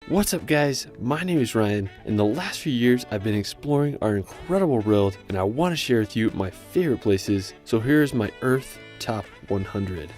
What's up guys, my name is Ryan. In the last few years I've been exploring our incredible world and I want to share with you my favorite places, so here's my Earth Top 100.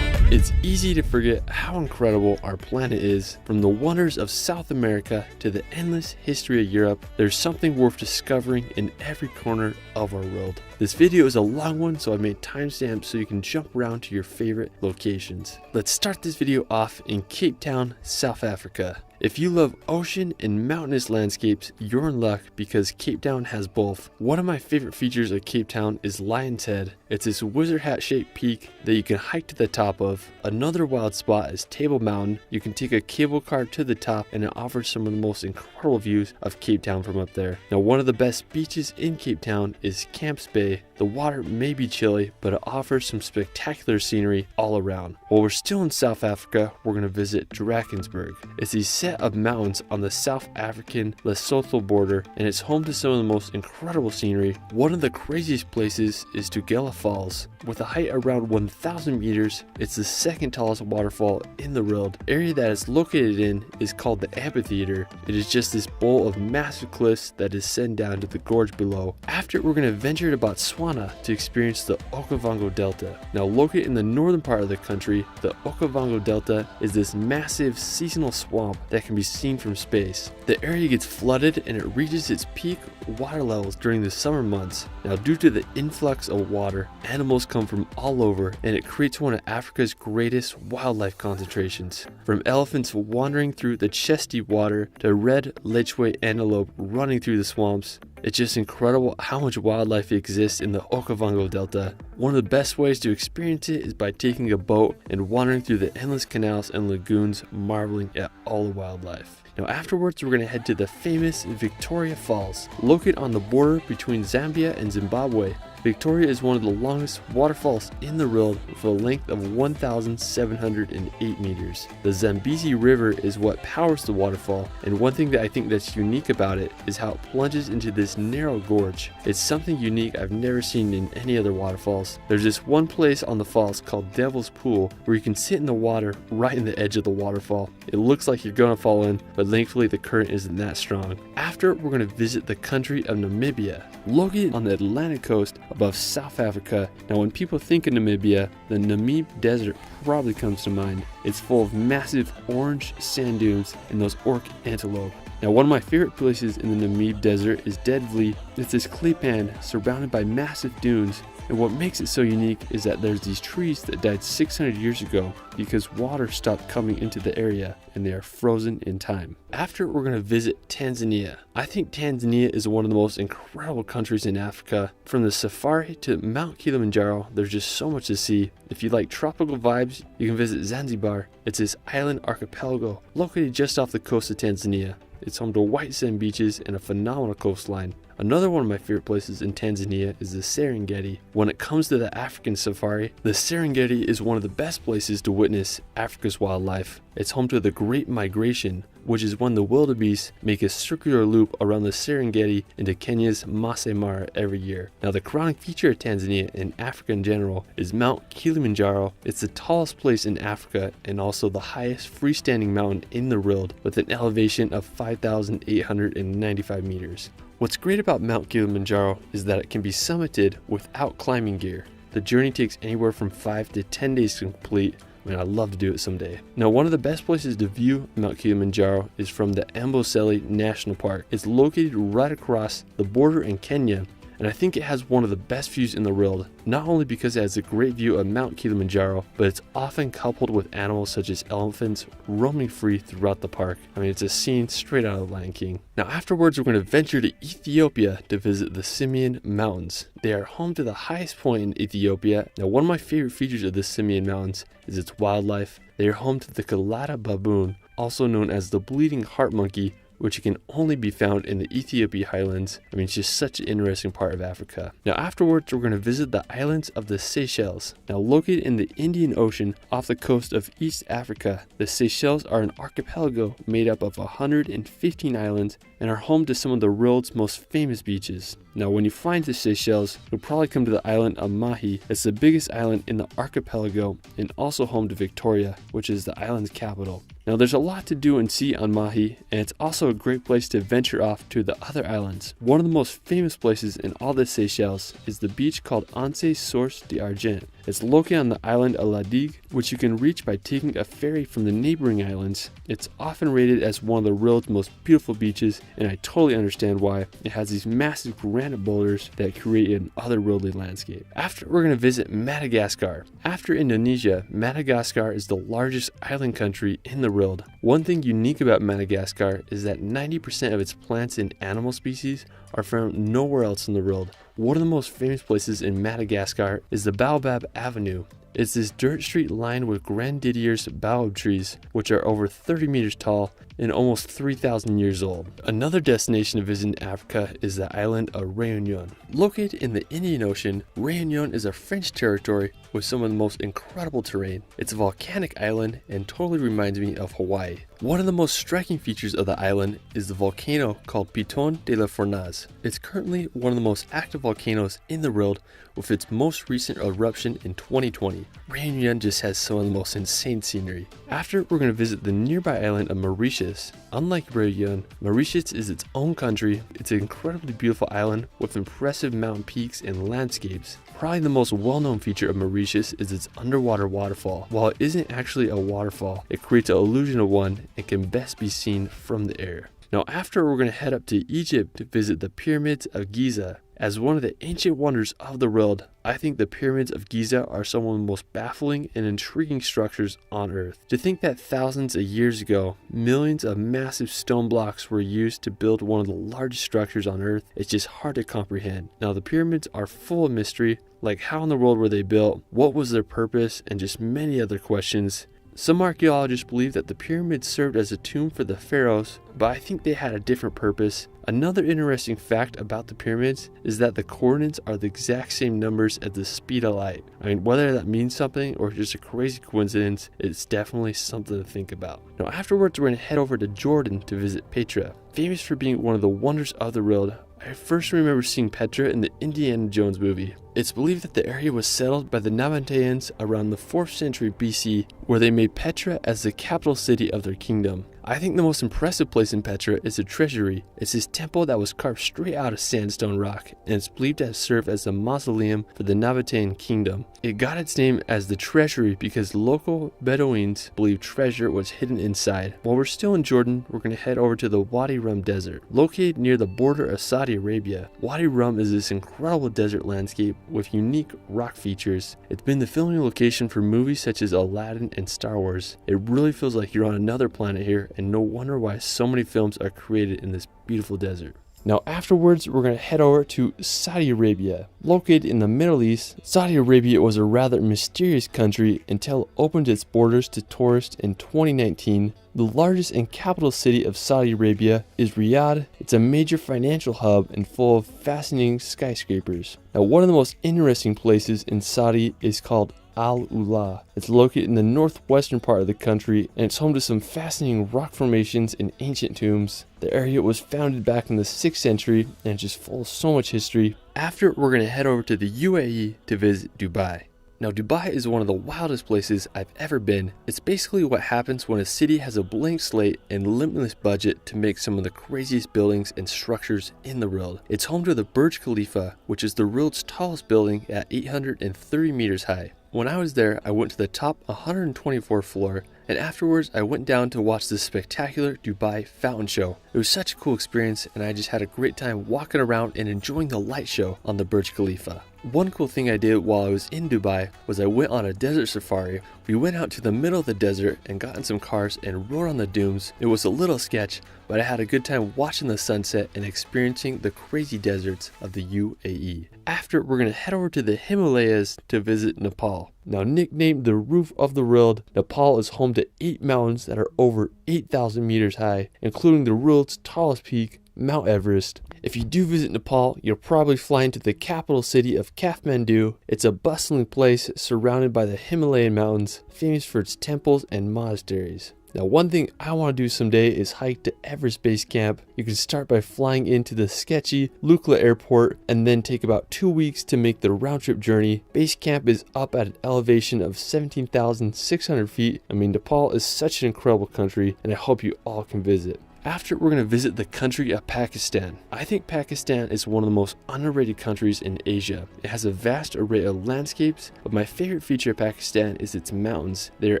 It's easy to forget how incredible our planet is. From the wonders of South America to the endless history of Europe, there's something worth discovering in every corner of our world. This video is a long one, so I made timestamps so you can jump around to your favorite locations. Let's start this video off in Cape Town, South Africa. If you love ocean and mountainous landscapes, you're in luck because Cape Town has both. One of my favorite features of Cape Town is Lion's Head. It's this wizard hat shaped peak that you can hike to the top of. Another wild spot is Table Mountain. You can take a cable car to the top and it offers some of the most incredible views of Cape Town from up there. Now, one of the best beaches in Cape Town is Camps Bay. The water may be chilly, but it offers some spectacular scenery all around. While we're still in South Africa, we're going to visit Drakensberg. It's a set of mountains on the South African Lesotho border, and it's home to some of the most incredible scenery. One of the craziest places is Tugela Falls. With a height around 1,000 meters, it's the second tallest waterfall in the world. The area that it's located in is called the amphitheater. It is just this bowl of massive cliffs that descend down to the gorge below. After, we're going to venture to Botswana to experience the Okavango Delta. Now, located in the northern part of the country, the Okavango Delta is this massive seasonal swamp that can be seen from space. The area gets flooded and it reaches its peak water levels during the summer months. Now, due to the influx of water, animals come from all over and it creates one of Africa's greatest wildlife concentrations. From elephants wandering through the chest-deep water to red lechwe antelope running through the swamps, it's just incredible how much wildlife exists in the Okavango Delta. One of the best ways to experience it is by taking a boat and wandering through the endless canals and lagoons, marveling at all the wildlife. Now, afterwards, we're going to head to the famous Victoria Falls. Located on the border between Zambia and Zimbabwe, Victoria is one of the longest waterfalls in the world with a length of 1,708 meters. The Zambezi River is what powers the waterfall, and one thing that I think that's unique about it is how it plunges into this narrow gorge. It's something unique I've never seen in any other waterfalls. There's this one place on the falls called Devil's Pool where you can sit in the water right in the edge of the waterfall. It looks like you're gonna fall in, but thankfully the current isn't that strong. After, we're gonna visit the country of Namibia. Located on the Atlantic coast above South Africa. Now, when people think of Namibia, the Namib Desert probably comes to mind. It's full of massive orange sand dunes and those orc antelope. Now, one of my favorite places in the Namib Desert is Deadvlei. It's this clay pan surrounded by massive dunes, and what makes it so unique is that there's these trees that died 600 years ago because water stopped coming into the area and they are frozen in time. After, we're going to visit Tanzania. I think Tanzania is one of the most incredible countries in Africa. From the safari to Mount Kilimanjaro, there's just so much to see. If you like tropical vibes, you can visit Zanzibar. It's this island archipelago located just off the coast of Tanzania. It's home to white sand beaches and a phenomenal coastline. Another one of my favorite places in Tanzania is the Serengeti. When it comes to the African safari, the Serengeti is one of the best places to witness Africa's wildlife. It's home to the Great Migration, which is when the wildebeest make a circular loop around the Serengeti into Kenya's Masai Mara every year. Now, the crowning feature of Tanzania and Africa in general is Mount Kilimanjaro. It's the tallest place in Africa and also the highest freestanding mountain in the world with an elevation of 5,895 meters. What's great about Mount Kilimanjaro is that it can be summited without climbing gear. The journey takes anywhere from 5 to 10 days to complete. Man, I'd love to do it someday. Now, one of the best places to view Mount Kilimanjaro is from the Amboseli National Park. It's located right across the border in Kenya, and I think it has one of the best views in the world, not only because it has a great view of Mount Kilimanjaro, but it's often coupled with animals such as elephants roaming free throughout the park. I mean, it's a scene straight out of Lion King. Now, afterwards, we're going to venture to Ethiopia to visit the Simien Mountains. They are home to the highest point in Ethiopia. Now, one of my favorite features of the Simien Mountains is its wildlife. They are home to the Kalada baboon, also known as the bleeding heart monkey, which can only be found in the Ethiopia highlands. I mean, it's just such an interesting part of Africa. Now, afterwards, we're going to visit the islands of the Seychelles. Now, located in the Indian Ocean off the coast of East Africa, the Seychelles are an archipelago made up of 115 islands and are home to some of the world's most famous beaches. Now, when you find the Seychelles, you'll probably come to the island of Mahi. It's the biggest island in the archipelago and also home to Victoria, which is the island's capital. Now, there's a lot to do and see on Mahi, and it's also a great place to venture off to the other islands. One of the most famous places in all the Seychelles is the beach called Anse Source d'Argent. It's located on the island of La Digue, which you can reach by taking a ferry from the neighboring islands. It's often rated as one of the world's most beautiful beaches, and I totally understand why. It has these massive granite boulders that create an otherworldly landscape. After, we're going to visit Madagascar. After Indonesia, Madagascar is the largest island country in the world. One thing unique about Madagascar is that 90% of its plants and animal species are found nowhere else in the world. One of the most famous places in Madagascar is the Baobab Avenue. It's this dirt street lined with Grandidier's baobab trees, which are over 30 meters tall and almost 3,000 years old. Another destination to visit in Africa is the island of Réunion. Located in the Indian Ocean, Réunion is a French territory with some of the most incredible terrain. It's a volcanic island and totally reminds me of Hawaii. One of the most striking features of the island is the volcano called Piton de la Fournaise. It's currently one of the most active volcanoes in the world, with its most recent eruption in 2020. Réunion just has some of the most insane scenery. After, we're going to visit the nearby island of Mauritius. Unlike Réunion, Mauritius is its own country. It's an incredibly beautiful island with impressive mountain peaks and landscapes. Probably the most well-known feature of Mauritius is its underwater waterfall. While it isn't actually a waterfall, it creates an illusion of one and can best be seen from the air. Now, after, we're going to head up to Egypt to visit the pyramids of Giza. As one of the ancient wonders of the world, I think the pyramids of Giza are some of the most baffling and intriguing structures on Earth. To think that thousands of years ago, millions of massive stone blocks were used to build one of the largest structures on Earth, it's just hard to comprehend. Now, the pyramids are full of mystery, like how in the world were they built, what was their purpose, and just many other questions. Some archaeologists believe that the pyramids served as a tomb for the pharaohs, but I think they had a different purpose. Another interesting fact about the pyramids is that the coordinates are the exact same numbers as the speed of light. I mean, whether that means something or just a crazy coincidence, it's definitely something to think about. Now, afterwards, we're going to head over to Jordan to visit Petra. Famous for being one of the wonders of the world, I first remember seeing Petra in the Indiana Jones movie. It's believed that the area was settled by the Nabateans around the 4th century BC, where they made Petra as the capital city of their kingdom. I think the most impressive place in Petra is the treasury. It's this temple that was carved straight out of sandstone rock, and it's believed to have served as a mausoleum for the Nabatean kingdom. It got its name as the treasury because local Bedouins believed treasure was hidden inside. While we're still in Jordan, we're going to head over to the Wadi Rum Desert. Located near the border of Saudi Arabia, Wadi Rum is this incredible desert landscape with unique rock features. It's been the filming location for movies such as Aladdin and Star Wars. It really feels like you're on another planet here, and no wonder why so many films are created in this beautiful desert. Now, afterwards, we're going to head over to Saudi Arabia. Located in the Middle East, Saudi Arabia was a rather mysterious country until it opened its borders to tourists in 2019. The largest and capital city of Saudi Arabia is Riyadh. It's a major financial hub and full of fascinating skyscrapers. Now, one of the most interesting places in Saudi is called Al Ula. It's located in the northwestern part of the country, and it's home to some fascinating rock formations and ancient tombs. The area was founded back in the 6th century, and it's just full of so much history. After, we're going to head over to the UAE to visit Dubai. Now, Dubai is one of the wildest places I've ever been. It's basically what happens when a city has a blank slate and limitless budget to make some of the craziest buildings and structures in the world. It's home to the Burj Khalifa, which is the world's tallest building at 830 meters high. When I was there, I went to the top 124th floor, and afterwards I went down to watch this spectacular Dubai fountain show. It was such a cool experience, and I just had a great time walking around and enjoying the light show on the Burj Khalifa. One cool thing I did while I was in Dubai was I went on a desert safari. We went out to the middle of the desert and got in some cars and rode on the dunes. It was a little sketch, but I had a good time watching the sunset and experiencing the crazy deserts of the UAE. After, we're going to head over to the Himalayas to visit Nepal. Now, nicknamed the roof of the world, Nepal is home to 8 mountains that are over 8,000 meters high, including the world's tallest peak, Mount Everest. If you do visit Nepal, you'll probably fly into the capital city of Kathmandu. It's a bustling place surrounded by the Himalayan mountains, famous for its temples and monasteries. Now, one thing I want to do someday is hike to Everest Base Camp. You can start by flying into the sketchy Lukla Airport and then take about 2 weeks to make the round trip journey. Base Camp is up at an elevation of 17,600 feet. I mean, Nepal is such an incredible country, and I hope you all can visit. After, we're going to visit the country of Pakistan. I think Pakistan is one of the most underrated countries in Asia. It has a vast array of landscapes, but my favorite feature of Pakistan is its mountains. They are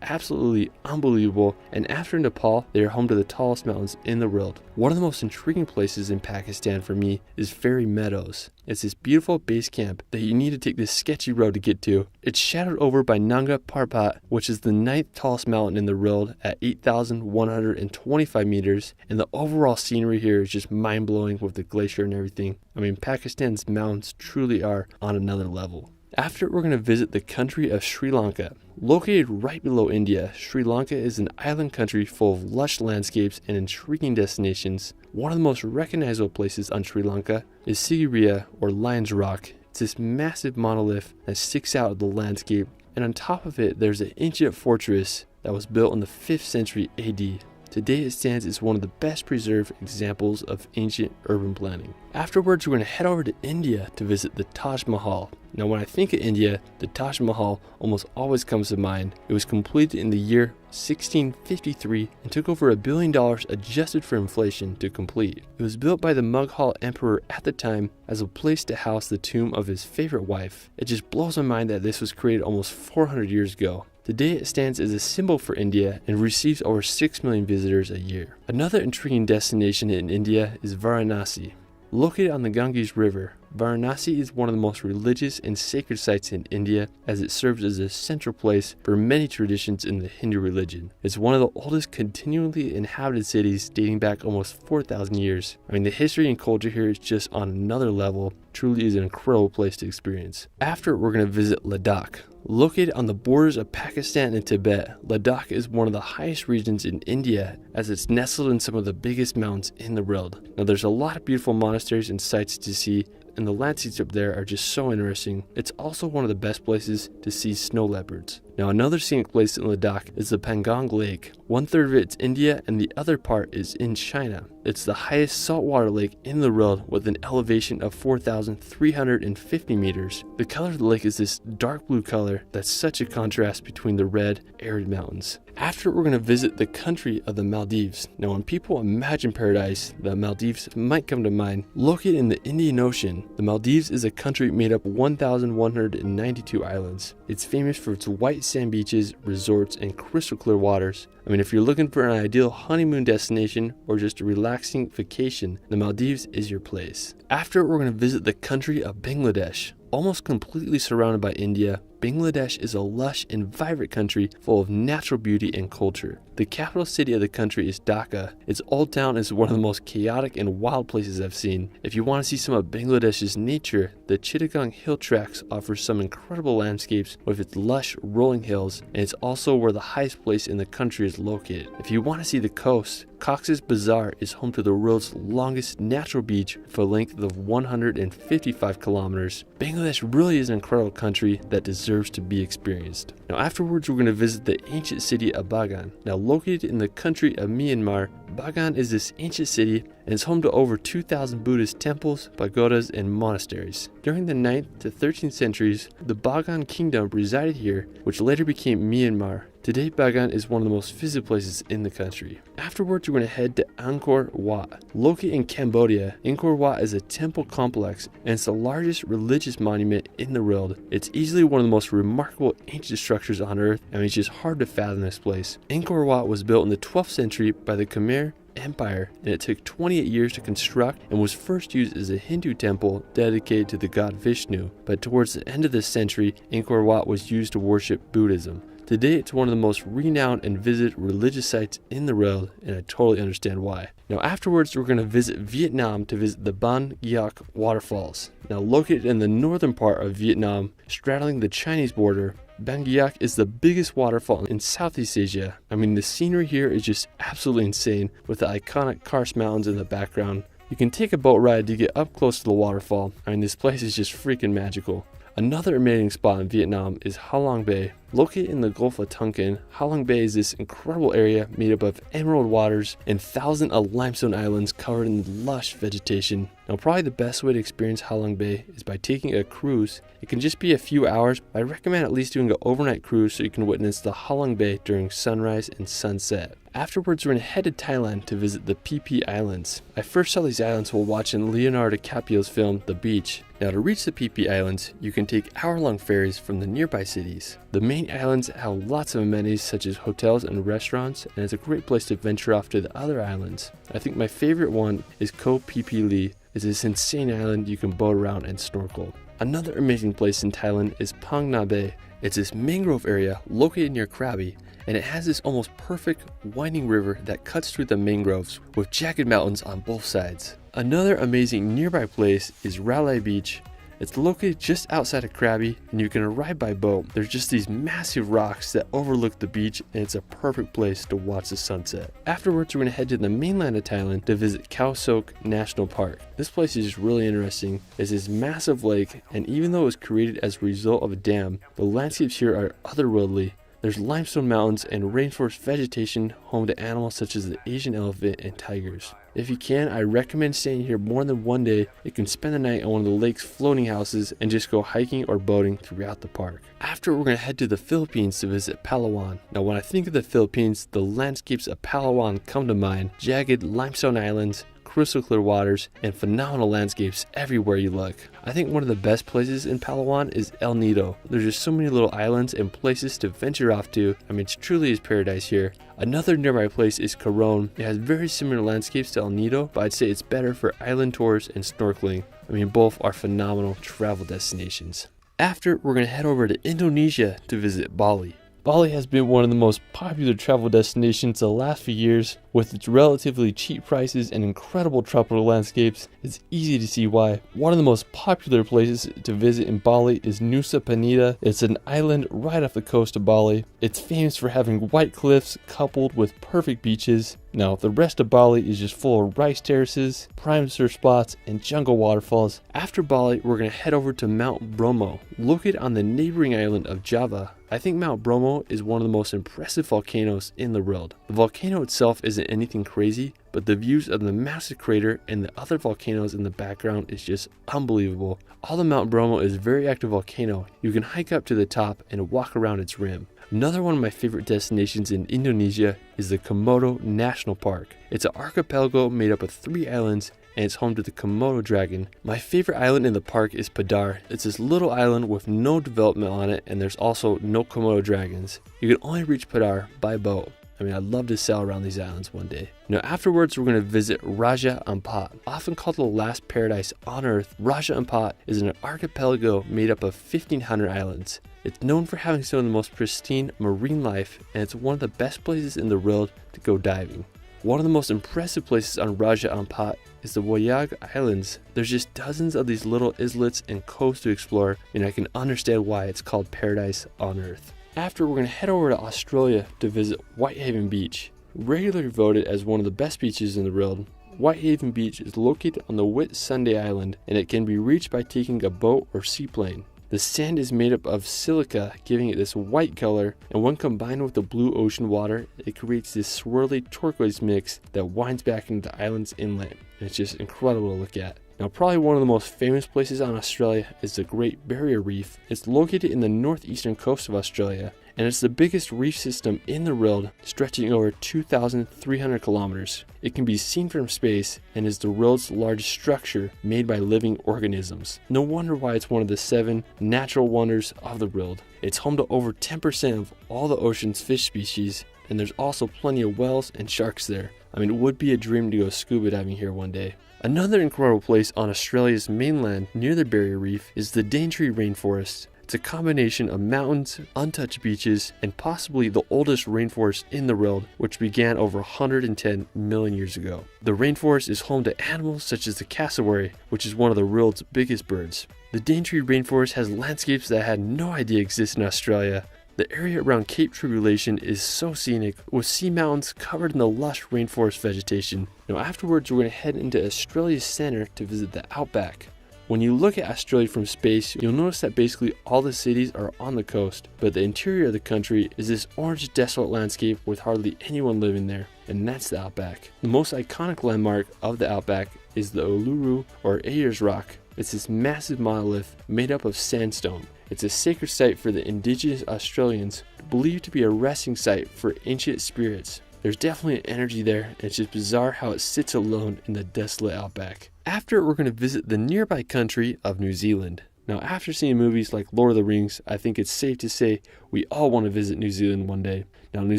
absolutely unbelievable, and after Nepal, they are home to the tallest mountains in the world. One of the most intriguing places in Pakistan for me is Fairy Meadows. It's this beautiful base camp that you need to take this sketchy road to get to. It's shadowed over by Nanga Parbat, which is the 9th tallest mountain in the world at 8,125 meters, and the overall scenery here is just mind-blowing with the glacier and everything. I mean, Pakistan's mountains truly are on another level. After, we're going to visit the country of Sri Lanka. Located right below India, Sri Lanka is an island country full of lush landscapes and intriguing destinations. One of the most recognizable places on Sri Lanka is Sigiriya, or Lion's Rock. It's this massive monolith that sticks out of the landscape, and on top of it there's an ancient fortress that was built in the 5th century AD. Today it stands as one of the best preserved examples of ancient urban planning. Afterwards, we're going to head over to India to visit the Taj Mahal. Now, when I think of India, the Taj Mahal almost always comes to mind. It was completed in the year 1653 and took over $1 billion adjusted for inflation to complete. It was built by the Mughal emperor at the time as a place to house the tomb of his favorite wife. It just blows my mind that this was created almost 400 years ago. Today it stands as a symbol for India and receives over 6 million visitors a year. Another intriguing destination in India is Varanasi. Located on the Ganges River, Varanasi is one of the most religious and sacred sites in India, as it serves as a central place for many traditions in the Hindu religion. It's one of the oldest continually inhabited cities, dating back almost 4,000 years. I mean, the history and culture here is just on another level. Truly is an incredible place to experience. After, we're going to visit Ladakh. Located on the borders of Pakistan and Tibet, Ladakh is one of the highest regions in India, as it's nestled in some of the biggest mountains in the world. Now, there's a lot of beautiful monasteries and sites to see, and the landscapes up there are just so interesting. It's also one of the best places to see snow leopards. Now, another scenic place in Ladakh is the Pangong Lake. 1/3 of it is India and the other part is in China. It's the highest saltwater lake in the world with an elevation of 4,350 meters. The color of the lake is this dark blue color that's such a contrast between the red, arid mountains. After, we're going to visit the country of the Maldives. Now, when people imagine paradise, the Maldives might come to mind. Located in the Indian Ocean, the Maldives is a country made up of 1,192 islands. It's famous for its white sand beaches, resorts, and crystal clear waters. I mean, if you're looking for an ideal honeymoon destination or just a relaxing vacation, the Maldives is your place. After, we're going to visit the country of Bangladesh. Almost completely surrounded by India, Bangladesh is a lush and vibrant country full of natural beauty and culture. The capital city of the country is Dhaka. Its old town is one of the most chaotic and wild places I've seen. If you want to see some of Bangladesh's nature, the Chittagong Hill Tracts offers some incredible landscapes with its lush rolling hills, and it's also where the highest place in the country is located. If you want to see the coast, Cox's Bazar is home to the world's longest natural beach for a length of 155 kilometers. Bangladesh really is an incredible country that deserves to be experienced. Now, afterwards, we're going to visit the ancient city of Bagan. Now, located in the country of Myanmar, Bagan is this ancient city and is home to over 2,000 Buddhist temples, pagodas, and monasteries. During the 9th to 13th centuries, the Bagan kingdom resided here, which later became Myanmar. Today, Bagan is one of the most visited places in the country. Afterwards, we're going to head to Angkor Wat. Located in Cambodia, Angkor Wat is a temple complex, and it's the largest religious monument in the world. It's easily one of the most remarkable ancient structures on Earth, and it's just hard to fathom this place. Angkor Wat was built in the 12th century by the Khmer Empire, and it took 28 years to construct and was first used as a Hindu temple dedicated to the god Vishnu. But towards the end of this century, Angkor Wat was used to worship Buddhism. Today, it's one of the most renowned and visited religious sites in the world, and I totally understand why. Now, afterwards, we're going to visit Vietnam to visit the Ban Giac waterfalls. Now, located in the northern part of Vietnam, straddling the Chinese border, Ban Giac is the biggest waterfall in Southeast Asia. I mean, the scenery here is just absolutely insane, with the iconic Karst Mountains in the background. You can take a boat ride to get up close to the waterfall. I mean, this place is just freaking magical. Another amazing spot in Vietnam is Ha Long Bay. Located in the Gulf of Tonkin, Halong Bay is this incredible area made up of emerald waters and thousands of limestone islands covered in lush vegetation. Now, probably the best way to experience Halong Bay is by taking a cruise. It can just be a few hours, but I recommend at least doing an overnight cruise so you can witness the Halong Bay during sunrise and sunset. Afterwards, we're going to head to Thailand to visit the Phi Phi Islands. I first saw these islands while watching Leonardo DiCaprio's film The Beach. Now, to reach the Phi Phi Islands, you can take hour-long ferries from the nearby cities. The main islands have lots of amenities such as hotels and restaurants, and it's a great place to venture off to the other islands. I think my favorite one is Koh Phi Phi Lee. It's this insane island you can boat around and snorkel. Another amazing place in Thailand is Phang Nga Bay. It's this mangrove area located near Krabi, and it has this almost perfect winding river that cuts through the mangroves with jagged mountains on both sides. Another amazing nearby place is Railay Beach. It's located just outside of Krabi, and you can arrive by boat. There's just these massive rocks that overlook the beach, and it's a perfect place to watch the sunset. Afterwards, we're going to head to the mainland of Thailand to visit Khao Sok National Park. This place is just really interesting. It's this massive lake, and even though it was created as a result of a dam, the landscapes here are otherworldly. There's limestone mountains and rainforest vegetation home to animals such as the Asian elephant and tigers. If you can, I recommend staying here more than one day. You can spend the night on one of the lake's floating houses and just go hiking or boating throughout the park. After, we're going to head to the Philippines to visit Palawan. Now, when I think of the Philippines, the landscapes of Palawan come to mind. Jagged limestone islands, crystal clear waters, and phenomenal landscapes everywhere you look. I think one of the best places in Palawan is El Nido. There's just so many little islands and places to venture off to. I mean, it truly is paradise here. Another nearby place is Coron. It has very similar landscapes to El Nido, but I'd say it's better for island tours and snorkeling. I mean, both are phenomenal travel destinations. After, we're going to head over to Indonesia to visit Bali. Bali has been one of the most popular travel destinations the last few years. With its relatively cheap prices and incredible tropical landscapes, it's easy to see why. One of the most popular places to visit in Bali is Nusa Penida. It's an island right off the coast of Bali. It's famous for having white cliffs coupled with perfect beaches. Now, the rest of Bali is just full of rice terraces, prime surf spots, and jungle waterfalls. After Bali, we're going to head over to Mount Bromo, located on the neighboring island of Java. I think Mount Bromo is one of the most impressive volcanoes in the world. The volcano itself isn't anything crazy, but the views of the massive crater and the other volcanoes in the background is just unbelievable. Although Mount Bromo is a very active volcano, you can hike up to the top and walk around its rim. Another one of my favorite destinations in Indonesia is the Komodo National Park. It's an archipelago made up of 3 islands, and it's home to the Komodo dragon. My favorite island in the park is Padar. It's this little island with no development on it, and there's also no Komodo dragons. You can only reach Padar by boat. I mean, I'd love to sail around these islands one day. Now, afterwards, we're going to visit Raja Ampat. Often called the last paradise on earth, Raja Ampat is an archipelago made up of 1,500 islands. It's known for having some of the most pristine marine life, and it's one of the best places in the world to go diving. One of the most impressive places on Raja Ampat is the Wayag Islands. There's just dozens of these little islets and coasts to explore, and I can understand why it's called paradise on earth. After, we're going to head over to Australia to visit Whitehaven Beach. Regularly voted as one of the best beaches in the world, Whitehaven Beach is located on the Whitsunday Island, and it can be reached by taking a boat or seaplane. The sand is made up of silica, giving it this white color, and when combined with the blue ocean water, it creates this swirly turquoise mix that winds back into the island's inlet, and it's just incredible to look at. Now, probably one of the most famous places on Australia is the Great Barrier Reef. It's located in the northeastern coast of Australia, and it's the biggest reef system in the world, stretching over 2,300 kilometers. It can be seen from space and is the world's largest structure made by living organisms. No wonder why it's one of the 7 natural wonders of the world. It's home to over 10% of all the ocean's fish species, and there's also plenty of whales and sharks there. I mean, it would be a dream to go scuba diving here one day. Another incredible place on Australia's mainland near the Barrier Reef is the Daintree Rainforest. It's a combination of mountains, untouched beaches, and possibly the oldest rainforest in the world, which began over 110 million years ago. The rainforest is home to animals such as the cassowary, which is one of the world's biggest birds. The Daintree Rainforest has landscapes that I had no idea exist in Australia. The area around Cape Tribulation is so scenic, with sea mountains covered in the lush rainforest vegetation. Now, afterwards, we're going to head into Australia's centre to visit the Outback. When you look at Australia from space, you'll notice that basically all the cities are on the coast, but the interior of the country is this orange desolate landscape with hardly anyone living there, and that's the Outback. The most iconic landmark of the Outback is the Uluru or Ayers Rock. It's this massive monolith made up of sandstone. It's a sacred site for the indigenous Australians, believed to be a resting site for ancient spirits. There's definitely an energy there, and it's just bizarre how it sits alone in the desolate Outback. After, we're going to visit the nearby country of New Zealand. Now, after seeing movies like Lord of the Rings, I think it's safe to say we all want to visit New Zealand one day. Now, New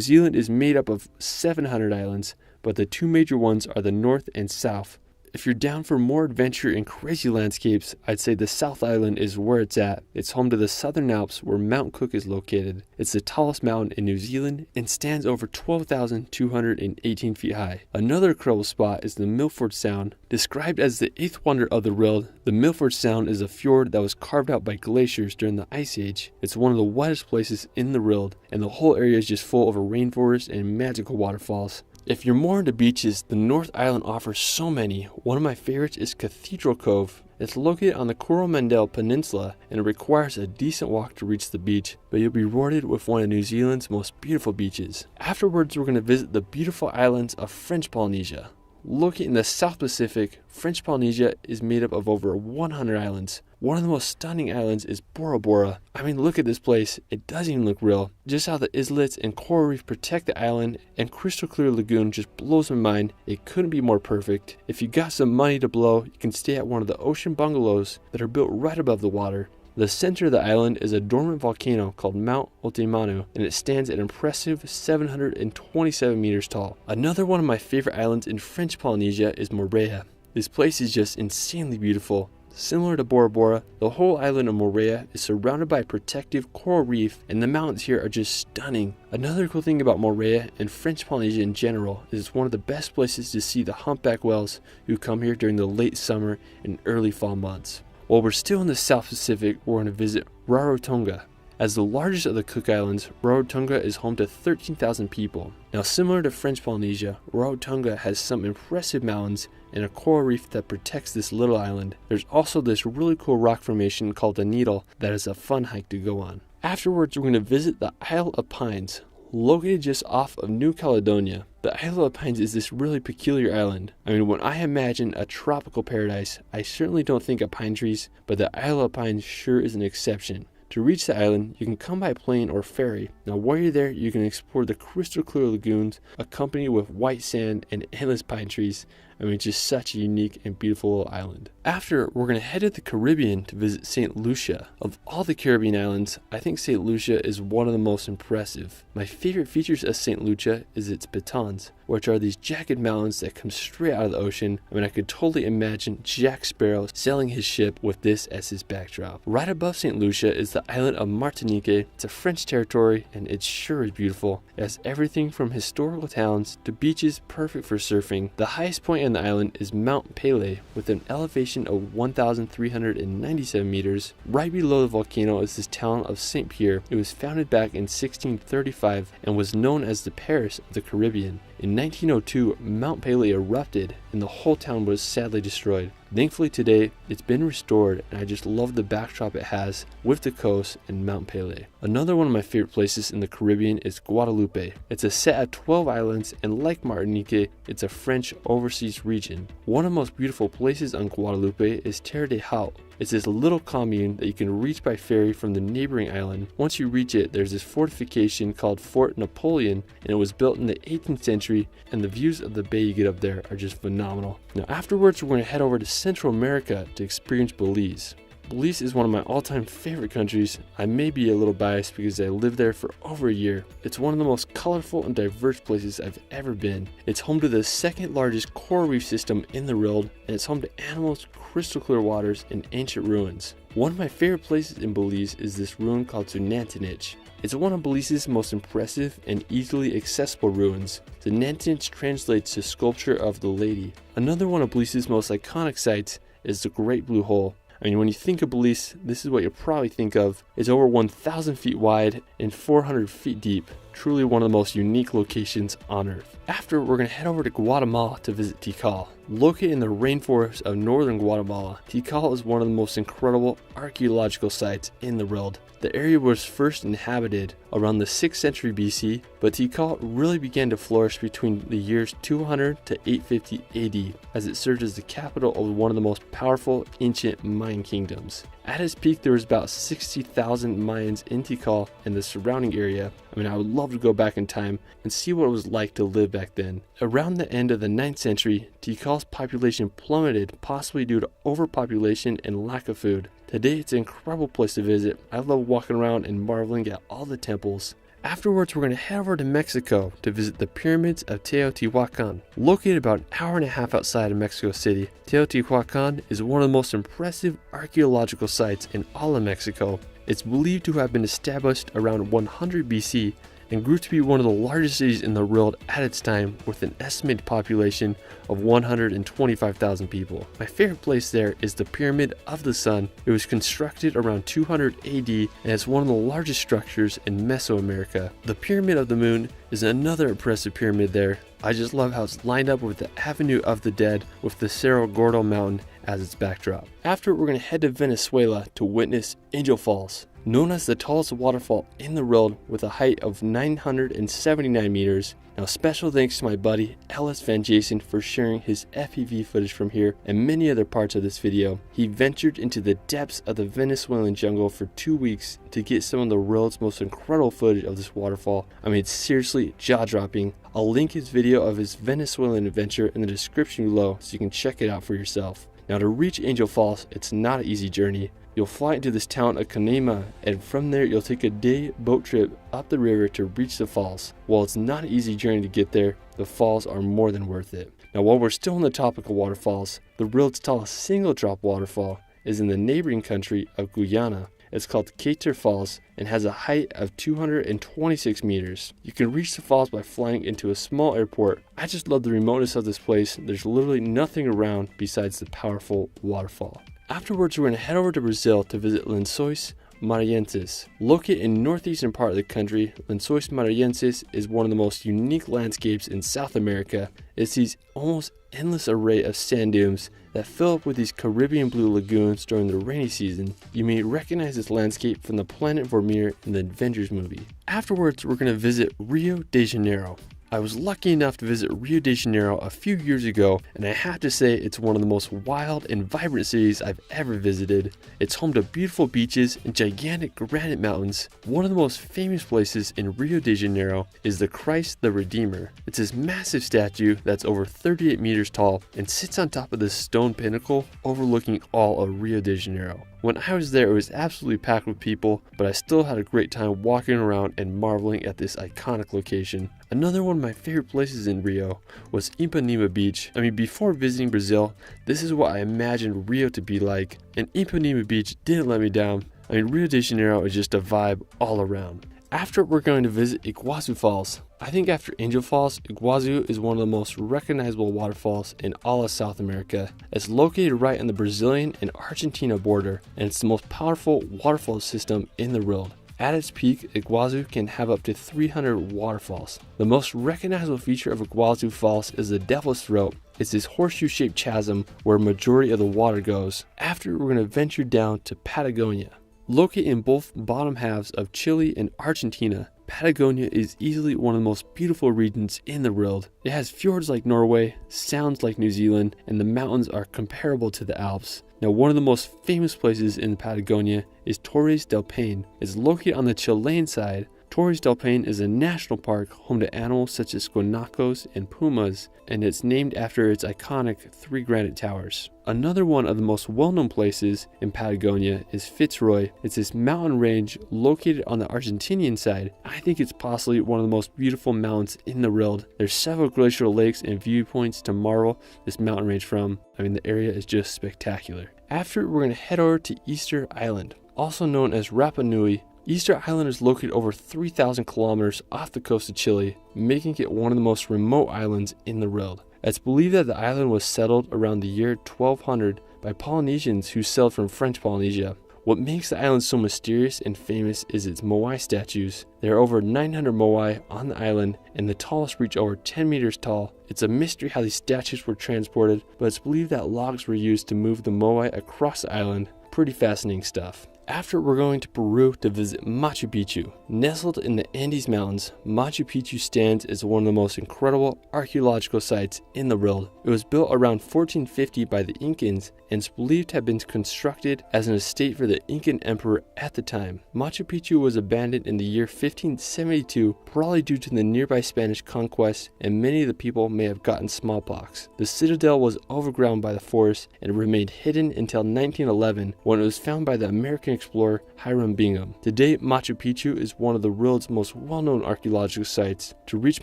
Zealand is made up of 700 islands, but the two major ones are the North and South. If you're down for more adventure and crazy landscapes, I'd say the South Island is where it's at. It's home to the Southern Alps where Mount Cook is located. It's the tallest mountain in New Zealand and stands over 12,218 feet high. Another incredible spot is the Milford Sound. Described as the eighth wonder of the world, the Milford Sound is a fjord that was carved out by glaciers during the Ice Age. It's one of the wettest places in the world, and the whole area is just full of a rainforest and magical waterfalls. If you're more into beaches, the North Island offers so many. One of my favorites is Cathedral Cove. It's located on the Coromandel Peninsula, and it requires a decent walk to reach the beach, but you'll be rewarded with one of New Zealand's most beautiful beaches. Afterwards, we're going to visit the beautiful islands of French Polynesia. Located in the South Pacific, French Polynesia is made up of over 100 islands. One of the most stunning islands is Bora Bora. I mean, look at this place. It doesn't even look real. Just how the islets and coral reef protect the island and crystal clear lagoon just blows my mind. It couldn't be more perfect. If you got some money to blow, you can stay at one of the ocean bungalows that are built right above the water. The center of the island is a dormant volcano called Mount Otemanu, and it stands at an impressive 727 meters tall. Another one of my favorite islands in French Polynesia is Moorea. This place is just insanely beautiful. Similar to Bora Bora, the whole island of Moorea is surrounded by a protective coral reef, and the mountains here are just stunning. Another cool thing about Moorea and French Polynesia in general is it's one of the best places to see the humpback whales who come here during the late summer and early fall months. While we're still in the South Pacific, we're going to visit Rarotonga. As the largest of the Cook Islands, Rarotonga is home to 13,000 people. Now, similar to French Polynesia, Rarotonga has some impressive mountains and a coral reef that protects this little island. There's also this really cool rock formation called the Needle that is a fun hike to go on. Afterwards, we're going to visit the Isle of Pines. Located just off of New Caledonia, the Isle of Pines is this really peculiar island. I mean, when I imagine a tropical paradise, I certainly don't think of pine trees, but the Isle of Pines sure is an exception. To reach the island, you can come by plane or ferry. Now, while you're there, you can explore the crystal clear lagoons, accompanied with white sand and endless pine trees. I mean, just such a unique and beautiful little island. After, we're going to head to the Caribbean to visit St. Lucia. Of all the Caribbean islands, I think St. Lucia is one of the most impressive. My favorite features of St. Lucia is its pitons, which are these jagged mountains that come straight out of the ocean. I mean, I could totally imagine Jack Sparrow sailing his ship with this as his backdrop. Right above St. Lucia is the island of Martinique. It's a French territory, and it sure is beautiful. It has everything from historical towns to beaches perfect for surfing. The highest point on the island is Mount Pelée with an elevation of 1,397 meters. Right below the volcano is this town of St. Pierre. It was founded back in 1635 and was known as the Paris of the Caribbean. In 1902, Mount Pelée erupted and the whole town was sadly destroyed. Thankfully today, it's been restored, and I just love the backdrop it has with the coast and Mount Pelée. Another one of my favorite places in the Caribbean is Guadeloupe. It's a set of 12 islands, and like Martinique, it's a French overseas region. One of the most beautiful places on Guadeloupe is Terre de Haut. It's this little commune that you can reach by ferry from the neighboring island. Once you reach it, there's this fortification called Fort Napoleon, and it was built in the 18th century, and the views of the bay you get up there are just phenomenal. Now afterwards, we're going to head over to Central America to experience Belize. Belize is one of my all-time favorite countries. I may be a little biased because I lived there for over a year. It's one of the most colorful and diverse places I've ever been. It's home to the second largest coral reef system in the world, and it's home to animals, crystal clear waters, and ancient ruins. One of my favorite places in Belize is this ruin called Sunantinich. It's one of Belize's most impressive and easily accessible ruins. The Nantinich translates to Sculpture of the Lady. Another one of Belize's most iconic sites is the Great Blue Hole. I mean, when you think of Belize, this is what you'll probably think of. It's over 1,000 feet wide and 400 feet deep. Truly one of the most unique locations on Earth. After, we're going to head over to Guatemala to visit Tikal. Located in the rainforest of northern Guatemala, Tikal is one of the most incredible archaeological sites in the world. The area was first inhabited around the 6th century BC, but Tikal really began to flourish between the years 200 to 850 AD as it served as the capital of one of the most powerful ancient Mayan kingdoms. At its peak, there was about 60,000 Mayans in Tikal and the surrounding area. I would love to go back in time and see what it was like to live back then. Around the end of the 9th century, Tikal's population plummeted, possibly due to overpopulation and lack of food. Today, it's an incredible place to visit. I love walking around and marveling at all the temples. Afterwards, we're going to head over to Mexico to visit the pyramids of Teotihuacan. Located about an hour and a half outside of Mexico City, Teotihuacan is one of the most impressive archaeological sites in all of Mexico. It's believed to have been established around 100 BC and grew to be one of the largest cities in the world at its time, with an estimated population of 125,000 people. My favorite place there is the Pyramid of the Sun. It was constructed around 200 AD and it's one of the largest structures in Mesoamerica. The Pyramid of the Moon is another impressive pyramid there. I just love how it's lined up with the Avenue of the Dead with the Cerro Gordo mountain as its backdrop. After, we're going to head to Venezuela to witness Angel Falls. Known as the tallest waterfall in the world with a height of 979 meters. Now, special thanks to my buddy Ellis Van Jason for sharing his FPV footage from here and many other parts of this video. He ventured into the depths of the Venezuelan jungle for 2 weeks to get some of the world's most incredible footage of this waterfall. It's seriously jaw-dropping. I'll link his video of his Venezuelan adventure in the description below so you can check it out for yourself. Now, to reach Angel Falls, it's not an easy journey. You'll fly into this town of Canema, and from there you'll take a day boat trip up the river to reach the falls. While it's not an easy journey to get there, the falls are more than worth it. Now, while we're still on the topic of waterfalls, the world's tallest single drop waterfall is in the neighboring country of Guyana. It's called Kater Falls and has a height of 226 meters. You can reach the falls by flying into a small airport. I just love the remoteness of this place. There's literally nothing around besides the powerful waterfall. Afterwards, we're going to head over to Brazil to visit Lençóis Maranhenses. Located in the northeastern part of the country, Lençóis Maranhenses is one of the most unique landscapes in South America. It's these almost endless array of sand dunes that fill up with these Caribbean blue lagoons during the rainy season. You may recognize this landscape from the Planet Vormir in the Avengers movie. Afterwards, we're going to visit Rio de Janeiro. I was lucky enough to visit Rio de Janeiro a few years ago, and I have to say it's one of the most wild and vibrant cities I've ever visited. It's home to beautiful beaches and gigantic granite mountains. One of the most famous places in Rio de Janeiro is the Christ the Redeemer. It's this massive statue that's over 38 meters tall and sits on top of this stone pinnacle overlooking all of Rio de Janeiro. When I was there, it was absolutely packed with people, but I still had a great time walking around and marveling at this iconic location. Another one of my favorite places in Rio was Ipanema Beach. Before visiting Brazil, this is what I imagined Rio to be like, and Ipanema Beach didn't let me down. Rio de Janeiro is just a vibe all around. After, we're going to visit Iguazu Falls. I think after Angel Falls, Iguazu is one of the most recognizable waterfalls in all of South America. It's located right on the Brazilian and Argentina border, and it's the most powerful waterfall system in the world. At its peak, Iguazu can have up to 300 waterfalls. The most recognizable feature of Iguazu Falls is the Devil's Throat. It's this horseshoe-shaped chasm where a majority of the water goes. After, we're going to venture down to Patagonia. Located in both bottom halves of Chile and Argentina, Patagonia is easily one of the most beautiful regions in the world. It has fjords like Norway, sounds like New Zealand, and the mountains are comparable to the Alps. Now, one of the most famous places in Patagonia is Torres del Paine. It's located on the Chilean side. Torres del Paine is a national park home to animals such as guanacos and pumas, and it's named after its iconic 3 granite towers. Another one of the most well-known places in Patagonia is Fitzroy. It's this mountain range located on the Argentinian side. I think it's possibly one of the most beautiful mountains in the world. There's several glacial lakes and viewpoints to marvel this mountain range from. The area is just spectacular. After, we're going to head over to Easter Island, also known as Rapa Nui. Easter Island is located over 3,000 kilometers off the coast of Chile, making it one of the most remote islands in the world. It's believed that the island was settled around the year 1200 by Polynesians who sailed from French Polynesia. What makes the island so mysterious and famous is its moai statues. There are over 900 moai on the island, and the tallest reach over 10 meters tall. It's a mystery how these statues were transported, but it's believed that logs were used to move the moai across the island. Pretty fascinating stuff. After, we're going to Peru to visit Machu Picchu. Nestled in the Andes Mountains, Machu Picchu stands as one of the most incredible archaeological sites in the world. It was built around 1450 by the Incans and is believed to have been constructed as an estate for the Incan emperor at the time. Machu Picchu was abandoned in the year 1572, probably due to the nearby Spanish conquest, and many of the people may have gotten smallpox. The citadel was overgrown by the forest and remained hidden until 1911, when it was found by the American explorer Hiram Bingham. Today, Machu Picchu is one of the world's most well-known archaeological sites. To reach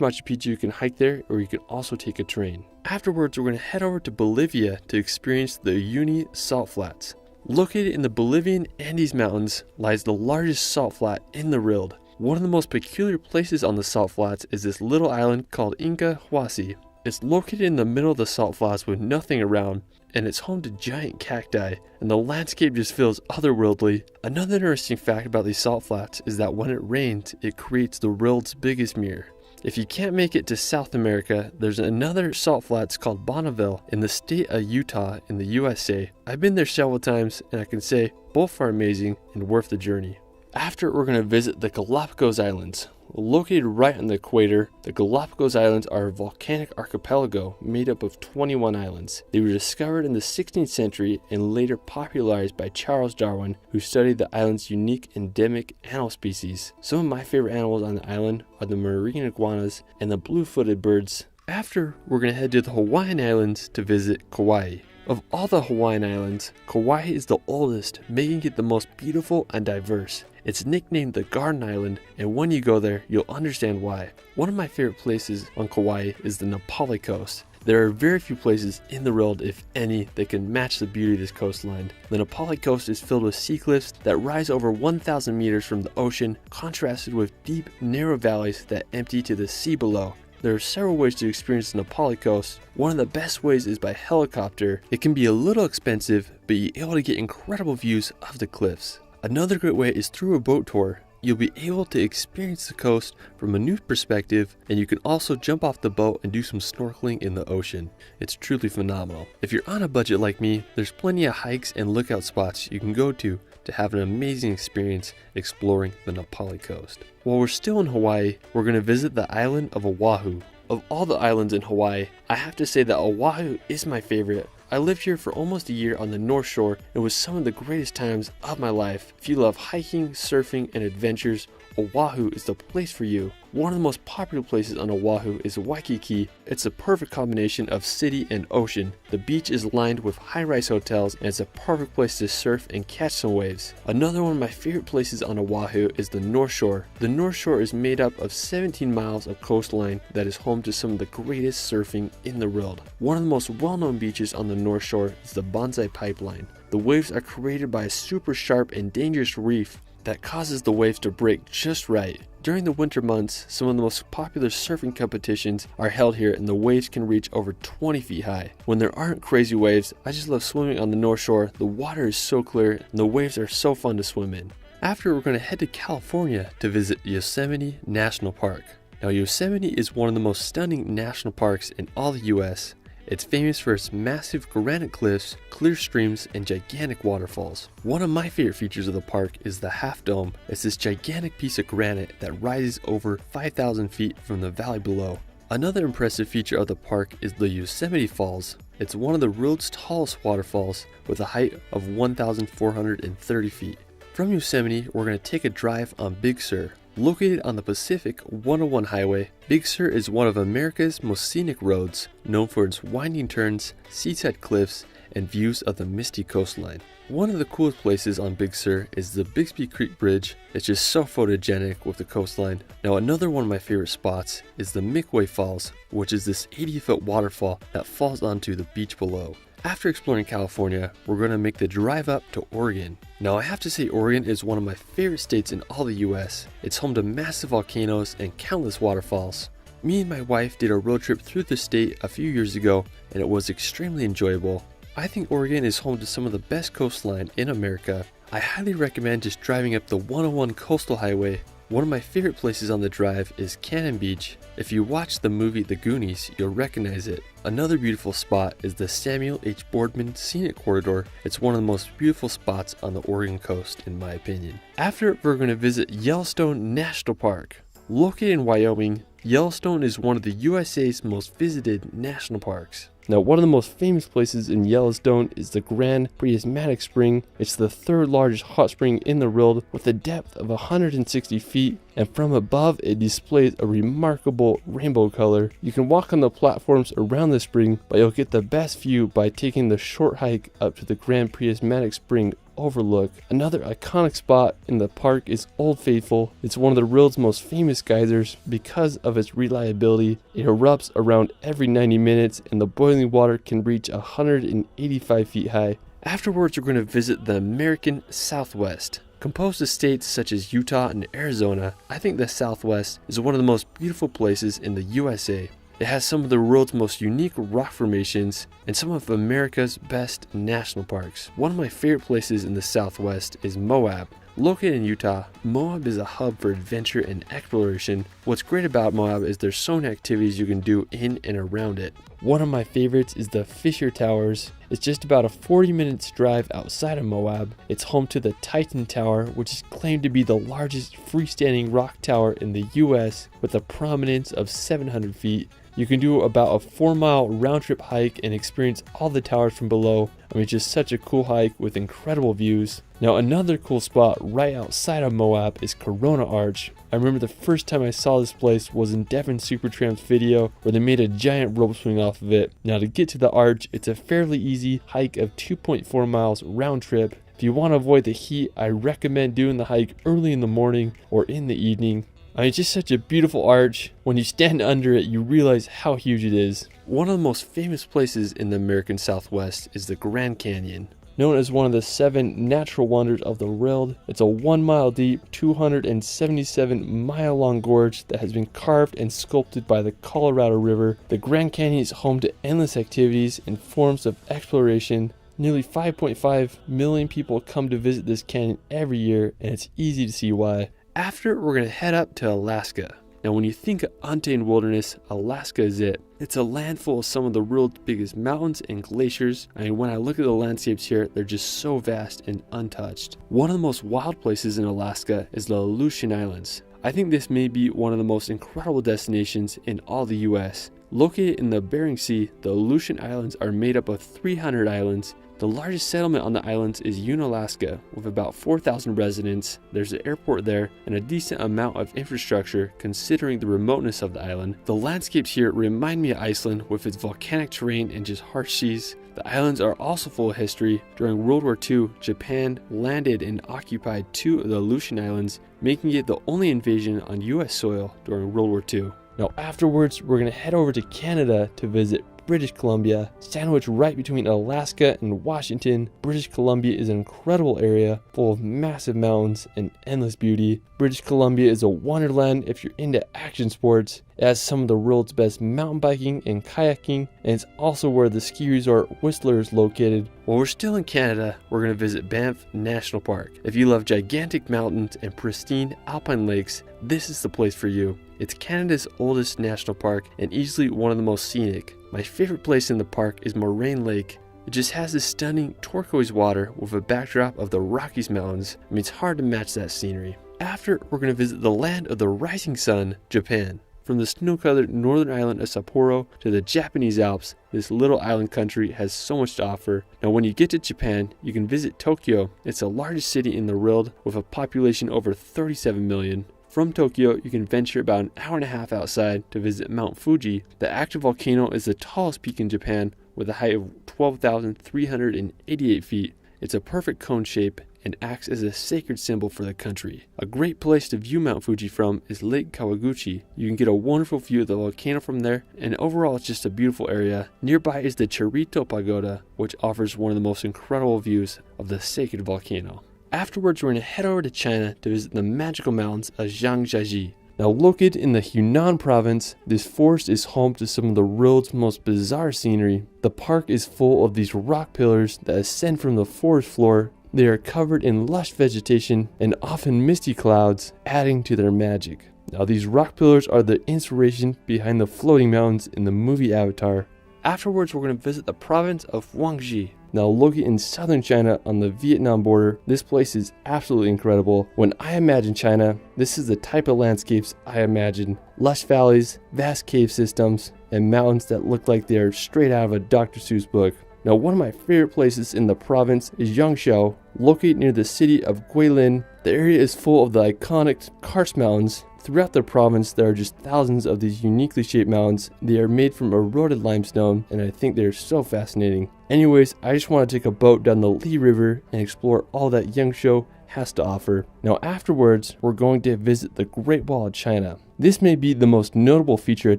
Machu Picchu, you can hike there, or you can also take a train. Afterwards, we're going to head over to Bolivia to experience the Uyuni Salt Flats. Located in the Bolivian Andes Mountains lies the largest salt flat in the world. One of the most peculiar places on the salt flats is this little island called Inca Huasi. It's located in the middle of the salt flats with nothing around, and it's home to giant cacti, and the landscape just feels otherworldly. Another interesting fact about these salt flats is that when it rains, it creates the world's biggest mirror. If you can't make it to South America, there's another salt flats called Bonneville in the state of Utah in the USA. I've been there several times, and I can say both are amazing and worth the journey. After, we're going to visit the Galapagos Islands. Located right on the equator, the Galapagos Islands are a volcanic archipelago made up of 21 islands. They were discovered in the 16th century and later popularized by Charles Darwin, who studied the island's unique endemic animal species. Some of my favorite animals on the island are the marine iguanas and the blue-footed birds. After, we're going to head to the Hawaiian Islands to visit Kauai. Of all the Hawaiian islands, Kauai is the oldest, making it the most beautiful and diverse. It's nicknamed the Garden Island, and when you go there, you'll understand why. One of my favorite places on Kauai is the Na Pali coast. There are very few places in the world, if any, that can match the beauty of this coastline. The Na Pali coast is filled with sea cliffs that rise over 1,000 meters from the ocean, contrasted with deep, narrow valleys that empty to the sea below. There are several ways to experience the Na Pali coast. One of the best ways is by helicopter. It can be a little expensive, but you're able to get incredible views of the cliffs. Another great way is through a boat tour. You'll be able to experience the coast from a new perspective, and you can also jump off the boat and do some snorkeling in the ocean. It's truly phenomenal. If you're on a budget like me, there's plenty of hikes and lookout spots you can go to have an amazing experience exploring the Na Pali coast. While we're still in Hawaii, we're going to visit the island of Oahu. Of all the islands in Hawaii, I have to say that Oahu is my favorite. I lived here for almost a year on the North Shore. It was some of the greatest times of my life. If you love hiking, surfing, and adventures, Oahu is the place for you. One of the most popular places on Oahu is Waikiki. It's a perfect combination of city and ocean. The beach is lined with high-rise hotels, and it's a perfect place to surf and catch some waves. Another one of my favorite places on Oahu is the North Shore. The North Shore is made up of 17 miles of coastline that is home to some of the greatest surfing in the world. One of the most well-known beaches on the North Shore is the Bonsai Pipeline. The waves are created by a super sharp and dangerous reef that causes the waves to break just right. During the winter months, some of the most popular surfing competitions are held here, and the waves can reach over 20 feet high. When there aren't crazy waves, I just love swimming on the North Shore. The water is so clear and the waves are so fun to swim in. After, we're going to head to California to visit Yosemite National Park. Now, Yosemite is one of the most stunning national parks in all the US. It's famous for its massive granite cliffs, clear streams, and gigantic waterfalls. One of my favorite features of the park is the Half Dome. It's this gigantic piece of granite that rises over 5,000 feet from the valley below. Another impressive feature of the park is the Yosemite Falls. It's one of the world's tallest waterfalls with a height of 1,430 feet. From Yosemite, we're going to take a drive on Big Sur. Located on the Pacific 101 Highway, Big Sur is one of America's most scenic roads, known for its winding turns, seaside cliffs, and views of the misty coastline. One of the coolest places on Big Sur is the Bixby Creek Bridge. It's just so photogenic with the coastline. Now, another one of my favorite spots is the Midway Falls, which is this 80-foot waterfall that falls onto the beach below. After exploring California, we're going to make the drive up to Oregon. Now, I have to say Oregon is one of my favorite states in all the US. It's home to massive volcanoes and countless waterfalls. Me and my wife did a road trip through the state a few years ago, and it was extremely enjoyable. I think Oregon is home to some of the best coastline in America. I highly recommend just driving up the 101 Coastal Highway. One of my favorite places on the drive is Cannon Beach. If you watch the movie The Goonies, you'll recognize it. Another beautiful spot is the Samuel H. Boardman Scenic Corridor. It's one of the most beautiful spots on the Oregon coast, in my opinion. After, we're going to visit Yellowstone National Park. Located in Wyoming, Yellowstone is one of the USA's most visited national parks. Now, one of the most famous places in Yellowstone is the Grand Prismatic Spring. It's the third largest hot spring in the world with a depth of 160 feet, and from above it displays a remarkable rainbow color. You can walk on the platforms around the spring, but you'll get the best view by taking the short hike up to the Grand Prismatic Spring overlook. Another iconic spot in the park is Old Faithful. It's one of the world's most famous geysers because of its reliability. It erupts around every 90 minutes and the boiling water can reach 185 feet high. Afterwards, we're going to visit the American Southwest. Composed of states such as Utah and Arizona, I think the Southwest is one of the most beautiful places in the USA. It has some of the world's most unique rock formations and some of America's best national parks. One of my favorite places in the Southwest is Moab. Located in Utah, Moab is a hub for adventure and exploration. What's great about Moab is there's so many activities you can do in and around it. One of my favorites is the Fisher Towers. It's just about a 40-minute drive outside of Moab. It's home to the Titan Tower, which is claimed to be the largest freestanding rock tower in the US with a prominence of 700 feet. You can do about a 4-mile round-trip hike and experience all the towers from below. I mean, it's just such a cool hike with incredible views. Now, another cool spot right outside of Moab is Corona Arch. I remember the first time I saw this place was in Devin Supertramp's video where they made a giant rope swing off of it. Now, to get to the arch, it's a fairly easy hike of 2.4 miles round trip. If you want to avoid the heat, I recommend doing the hike early in the morning or in the evening. I mean, it's just such a beautiful arch. When you stand under it, you realize how huge it is. One of the most famous places in the American Southwest is the Grand Canyon. Known as one of the 7 natural wonders of the world, it's a 1 mile deep, 277 mile long gorge that has been carved and sculpted by the Colorado River. The Grand Canyon is home to endless activities and forms of exploration. Nearly 5.5 million people come to visit this canyon every year, and it's easy to see why. After, we're going to head up to Alaska. Now, when you think of untamed wilderness, Alaska is it. It's a land full of some of the world's biggest mountains and glaciers. I mean, when I look at the landscapes here, they're just so vast and untouched. One of the most wild places in Alaska is the Aleutian Islands. I think this may be one of the most incredible destinations in all the US. Located in the Bering Sea, the Aleutian Islands are made up of 300 islands. The largest settlement on the islands is Unalaska, with about 4,000 residents. There's an airport there and a decent amount of infrastructure considering the remoteness of the island. The landscapes here remind me of Iceland with its volcanic terrain and just harsh seas. The islands are also full of history. During World War II, Japan landed and occupied 2 of the Aleutian Islands, making it the only invasion on US soil during World War II. Now afterwards, we're going to head over to Canada to visit British Columbia. Sandwiched right between Alaska and Washington, British Columbia is an incredible area full of massive mountains and endless beauty. British Columbia is a wonderland if you're into action sports. It has some of the world's best mountain biking and kayaking, and it's also where the ski resort Whistler is located. While we're still in Canada, we're going to visit Banff National Park. If you love gigantic mountains and pristine alpine lakes, this is the place for you. It's Canada's oldest national park and easily one of the most scenic. My favorite place in the park is Moraine Lake. It just has this stunning turquoise water with a backdrop of the Rockies Mountains. I mean, it's hard to match that scenery. After, we're going to visit the land of the rising sun, Japan. From the snow-covered northern island of Sapporo to the Japanese Alps, this little island country has so much to offer. Now, when you get to Japan, you can visit Tokyo. It's the largest city in the world with a population over 37 million. From Tokyo, you can venture about an hour and a half outside to visit Mount Fuji. The active volcano is the tallest peak in Japan with a height of 12,388 feet. It's a perfect cone shape and acts as a sacred symbol for the country. A great place to view Mount Fuji from is Lake Kawaguchi. You can get a wonderful view of the volcano from there, and overall it's just a beautiful area. Nearby is the Cherito Pagoda, which offers one of the most incredible views of the sacred volcano. Afterwards, we're going to head over to China to visit the magical mountains of Zhangjiajie. Now, located in the Hunan province, this forest is home to some of the world's most bizarre scenery. The park is full of these rock pillars that ascend from the forest floor They are covered in lush vegetation and often misty clouds, adding to their magic. Now these rock pillars are the inspiration behind the floating mountains in the movie Avatar. Afterwards, we're going to visit the province of Guangxi. Now located in southern China on the Vietnam border, this place is absolutely incredible. When I imagine China, this is the type of landscapes I imagine. Lush valleys, vast cave systems, and mountains that look like they are straight out of a Dr. Seuss book. Now one of my favorite places in the province is Yangshao, located near the city of Guilin. The area is full of the iconic karst mountains. Throughout the province, there are just thousands of these uniquely shaped mountains. They are made from eroded limestone, and I think they are so fascinating. Anyways, I just want to take a boat down the Li River and explore all that Yangshao has to offer. Now afterwards, we're going to visit the Great Wall of China. This may be the most notable feature of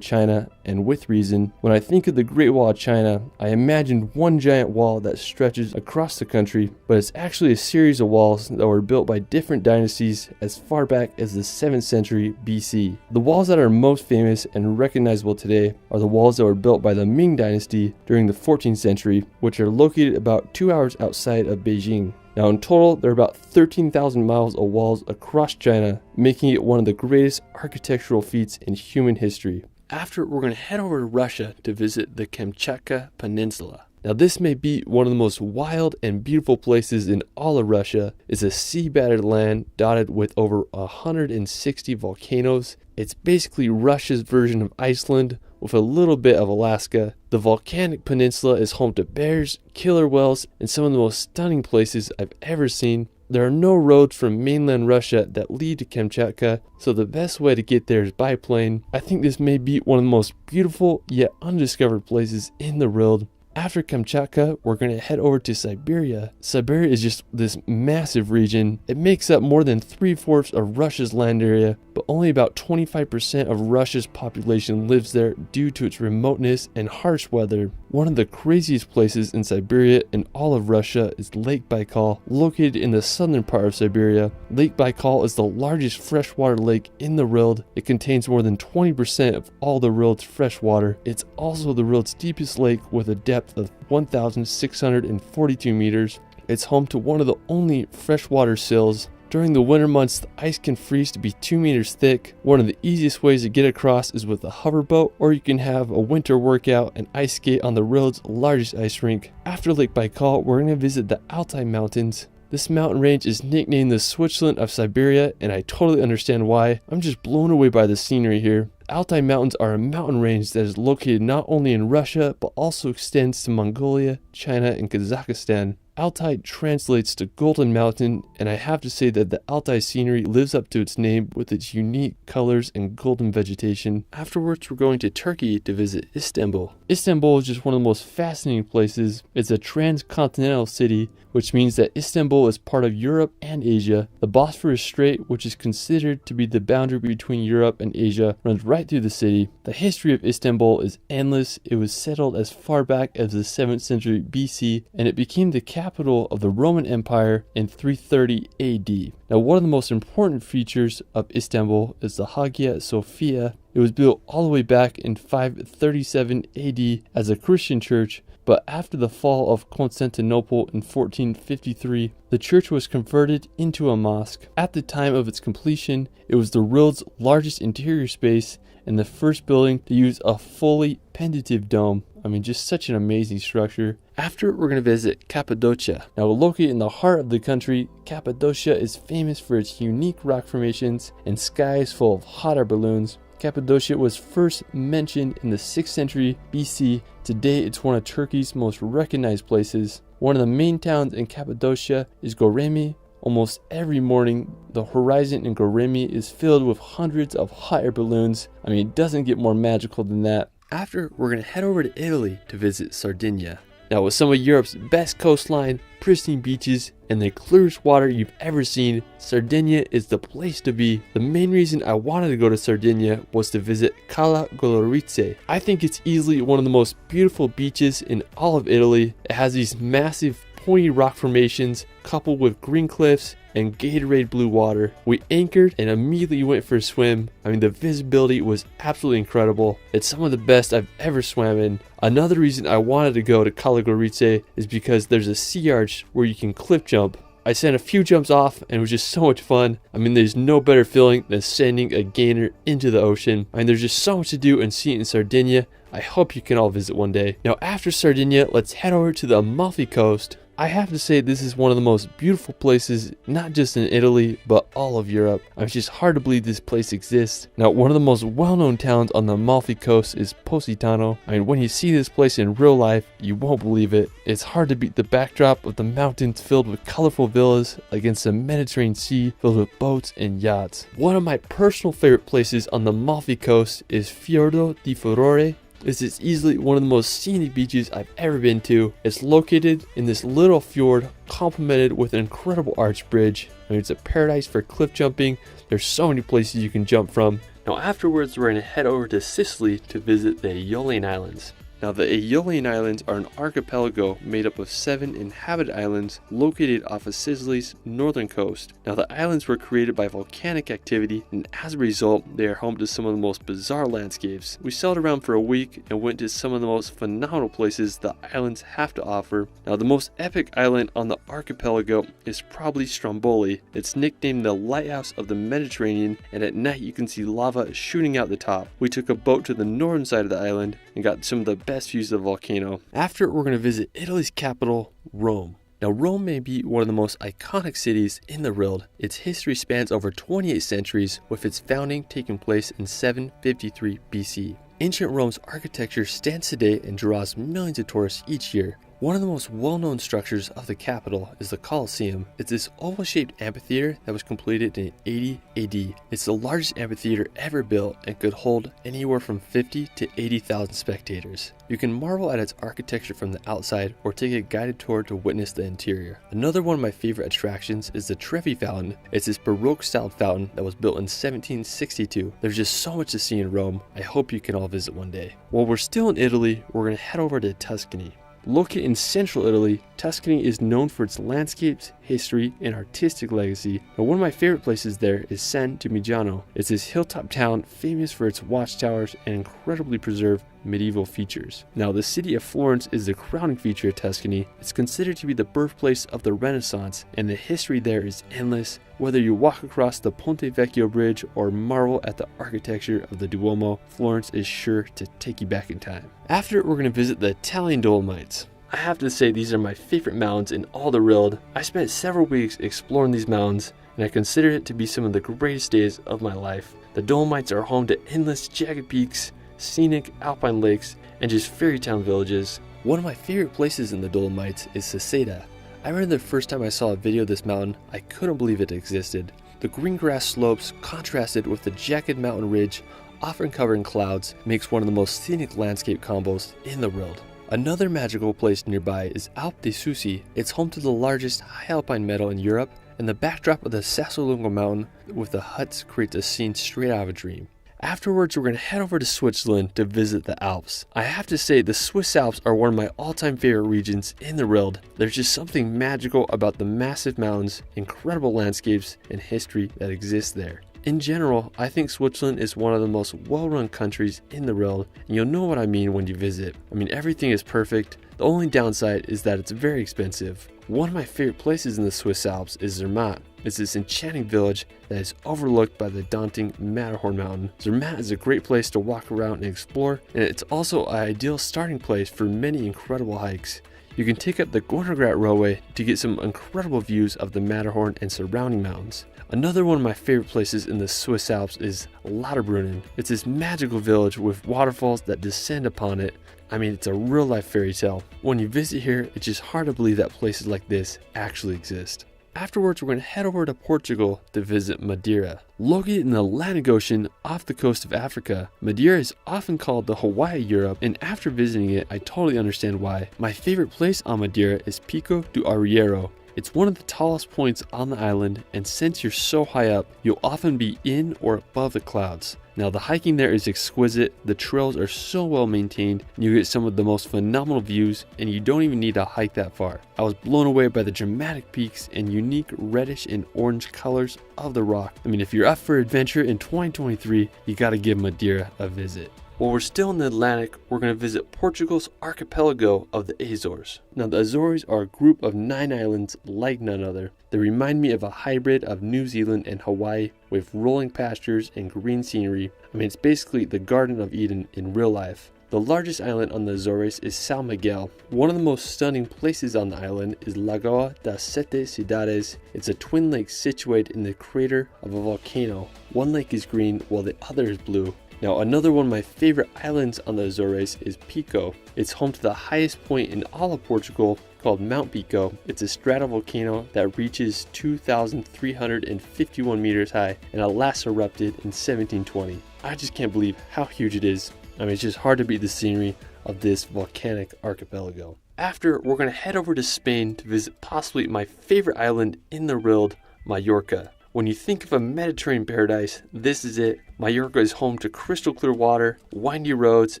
China, and with reason. When I think of the Great Wall of China, I imagine one giant wall that stretches across the country, but it's actually a series of walls that were built by different dynasties as far back as the 7th century BC. The walls that are most famous and recognizable today are the walls that were built by the Ming dynasty during the 14th century, which are located about 2 hours outside of Beijing. Now in total, there are about 13,000 miles of walls across China, making it one of the greatest architectural feats in human history. After, we're going to head over to Russia to visit the Kamchatka Peninsula. Now this may be one of the most wild and beautiful places in all of Russia. It's a sea-battered land dotted with over 160 volcanoes. It's basically Russia's version of Iceland with a little bit of Alaska. The volcanic peninsula is home to bears, killer whales, and some of the most stunning places I've ever seen. There are no roads from mainland Russia that lead to Kamchatka, so the best way to get there is by plane. I think this may be one of the most beautiful yet undiscovered places in the world. After Kamchatka, we're going to head over to Siberia. Siberia is just this massive region. It makes up more than 3/4 of Russia's land area, but only about 25% of Russia's population lives there due to its remoteness and harsh weather. One of the craziest places in Siberia and all of Russia is Lake Baikal, located in the southern part of Siberia. Lake Baikal is the largest freshwater lake in the world. It contains more than 20% of all the world's fresh water. It's also the world's deepest lake with a depth of 1,642 meters. It's home to one of the only freshwater sills. During the winter months, the ice can freeze to be 2 meters thick. One of the easiest ways to get across is with a hoverboat, or you can have a winter workout and ice skate on the world's largest ice rink. After Lake Baikal, we're going to visit the Altai Mountains. This mountain range is nicknamed the Switzerland of Siberia, and I totally understand why. I'm just blown away by the scenery here. Altai Mountains are a mountain range that is located not only in Russia, but also extends to Mongolia, China, and Kazakhstan. Altai translates to Golden Mountain, and I have to say that the Altai scenery lives up to its name with its unique colors and golden vegetation. Afterwards, we're going to Turkey to visit Istanbul. Istanbul is just one of the most fascinating places. It's a transcontinental city, which means that Istanbul is part of Europe and Asia. The Bosphorus Strait, which is considered to be the boundary between Europe and Asia, runs right through the city. The history of Istanbul is endless. It was settled as far back as the 7th century BC, and it became the capital of the Roman Empire in 330 AD. Now, one of the most important features of Istanbul is the Hagia Sophia. It was built all the way back in 537 AD as a Christian church, but after the fall of Constantinople in 1453, the church was converted into a mosque. At the time of its completion, it was the world's largest interior space and the first building to use a fully pendative dome. I mean, just such an amazing structure. After, we're going to visit Cappadocia. Now, located in the heart of the country, Cappadocia is famous for its unique rock formations and skies full of hot air balloons. Cappadocia was first mentioned in the 6th century BC. Today, it's one of Turkey's most recognized places. One of the main towns in Cappadocia is Göreme. Almost every morning, the horizon in Göreme is filled with hundreds of hot air balloons. I mean, it doesn't get more magical than that. After, we're going to head over to Italy to visit Sardinia. Now, with some of Europe's best coastline, pristine beaches, and the clearest water you've ever seen, Sardinia is the place to be. The main reason I wanted to go to Sardinia was to visit Cala Golorizze. I think it's easily one of the most beautiful beaches in all of Italy. It has these massive pointy rock formations coupled with green cliffs and Gatorade blue water. We anchored and immediately went for a swim. I mean, the visibility was absolutely incredible. It's some of the best I've ever swam in. Another reason I wanted to go to Cala Golorizze is because there's a sea arch where you can cliff jump. I sent a few jumps off and it was just so much fun. I mean, there's no better feeling than sending a gainer into the ocean. I mean, there's just so much to do and see in Sardinia. I hope you can all visit one day. Now after Sardinia, let's head over to the Amalfi Coast. I have to say this is one of the most beautiful places, not just in Italy, but all of Europe. It's just hard to believe this place exists. Now, one of the most well-known towns on the Amalfi Coast is Positano. I mean, when you see this place in real life, you won't believe it. It's hard to beat the backdrop of the mountains filled with colorful villas against the Mediterranean Sea filled with boats and yachts. One of my personal favorite places on the Amalfi Coast is Fiordo di Furore. This is easily one of the most scenic beaches I've ever been to. It's located in this little fjord complemented with an incredible arch bridge. I mean, it's a paradise for cliff jumping. There's so many places you can jump from. Now afterwards, we're going to head over to Sicily to visit the Aeolian Islands. Now the Aeolian Islands are an archipelago made up of 7 inhabited islands located off of Sicily's northern coast. Now the islands were created by volcanic activity, and as a result they are home to some of the most bizarre landscapes. We sailed around for a week and went to some of the most phenomenal places the islands have to offer. Now the most epic island on the archipelago is probably Stromboli. It's nicknamed the lighthouse of the Mediterranean, and at night you can see lava shooting out the top. We took a boat to the northern side of the island and got some of the best views of the volcano. After, we're going to visit Italy's capital, Rome. Now Rome may be one of the most iconic cities in the world. Its history spans over 28 centuries, with its founding taking place in 753 BC. Ancient Rome's architecture stands today and draws millions of tourists each year. One of the most well-known structures of the capital is the Colosseum. It's this oval-shaped amphitheater that was completed in 80 AD. It's the largest amphitheater ever built and could hold anywhere from 50 to 80,000 spectators. You can marvel at its architecture from the outside or take a guided tour to witness the interior. Another one of my favorite attractions is the Trevi Fountain. It's this Baroque-styled fountain that was built in 1762. There's just so much to see in Rome. I hope you can all visit one day. While we're still in Italy, we're going to head over to Tuscany. Located in central Italy, Tuscany is known for its landscapes, history, and artistic legacy. Now, one of my favorite places there is San Gimignano. It's this hilltop town famous for its watchtowers and incredibly preserved medieval features. Now, the city of Florence is the crowning feature of Tuscany. It's considered to be the birthplace of the Renaissance, and the history there is endless. Whether you walk across the Ponte Vecchio bridge or marvel at the architecture of the Duomo, Florence is sure to take you back in time. After, we're going to visit the Italian Dolomites. I have to say these are my favorite mountains in all the world. I spent several weeks exploring these mountains, and I consider it to be some of the greatest days of my life. The Dolomites are home to endless jagged peaks, scenic alpine lakes, and just fairy town villages. One of my favorite places in the Dolomites is Seseda. I remember the first time I saw a video of this mountain, I couldn't believe it existed. The green grass slopes contrasted with the jagged mountain ridge, often covered in clouds, makes one of the most scenic landscape combos in the world. Another magical place nearby is Alpe dei Susi. It's home to the largest high alpine meadow in Europe, and the backdrop of the Sassolungo mountain with the huts creates a scene straight out of a dream. Afterwards, we're going to head over to Switzerland to visit the Alps. I have to say, the Swiss Alps are one of my all-time favorite regions in the world. There's just something magical about the massive mountains, incredible landscapes, and history that exists there. In general, I think Switzerland is one of the most well-run countries in the world, and you'll know what I mean when you visit. I mean, everything is perfect. The only downside is that it's very expensive. One of my favorite places in the Swiss Alps is Zermatt. It's this enchanting village that is overlooked by the daunting Matterhorn mountain. Zermatt is a great place to walk around and explore, and it's also an ideal starting place for many incredible hikes. You can take up the Gornergrat Railway to get some incredible views of the Matterhorn and surrounding mountains. Another one of my favorite places in the Swiss Alps is Lauterbrunnen. It's this magical village with waterfalls that descend upon it. I mean, it's a real life fairy tale. When you visit here, it's just hard to believe that places like this actually exist. Afterwards, we're going to head over to Portugal to visit Madeira. Located in the Atlantic Ocean off the coast of Africa, Madeira is often called the Hawaii of Europe, and after visiting it, I totally understand why. My favorite place on Madeira is Pico do Arriero. It's one of the tallest points on the island, and since you're so high up, you'll often be in or above the clouds. Now, the hiking there is exquisite, the trails are so well maintained, and you get some of the most phenomenal views, and you don't even need to hike that far. I was blown away by the dramatic peaks and unique reddish and orange colors of the rock. I mean, if you're up for adventure in 2023, you gotta give Madeira a visit. While we're still in the Atlantic, we're going to visit Portugal's archipelago of the Azores. Now, the Azores are a group of 9 islands like none other. They remind me of a hybrid of New Zealand and Hawaii with rolling pastures and green scenery. I mean, it's basically the Garden of Eden in real life. The largest island on the Azores is São Miguel. One of the most stunning places on the island is Lagoa das Sete Cidades. It's a twin lake situated in the crater of a volcano. One lake is green while the other is blue. Now, another one of my favorite islands on the Azores is Pico. It's home to the highest point in all of Portugal called Mount Pico. It's a stratovolcano that reaches 2,351 meters high and last erupted in 1720. I just can't believe how huge it is. I mean, it's just hard to beat the scenery of this volcanic archipelago. After, we're going to head over to Spain to visit possibly my favorite island in the world, Mallorca. When you think of a Mediterranean paradise, this is it. Mallorca is home to crystal clear water, windy roads,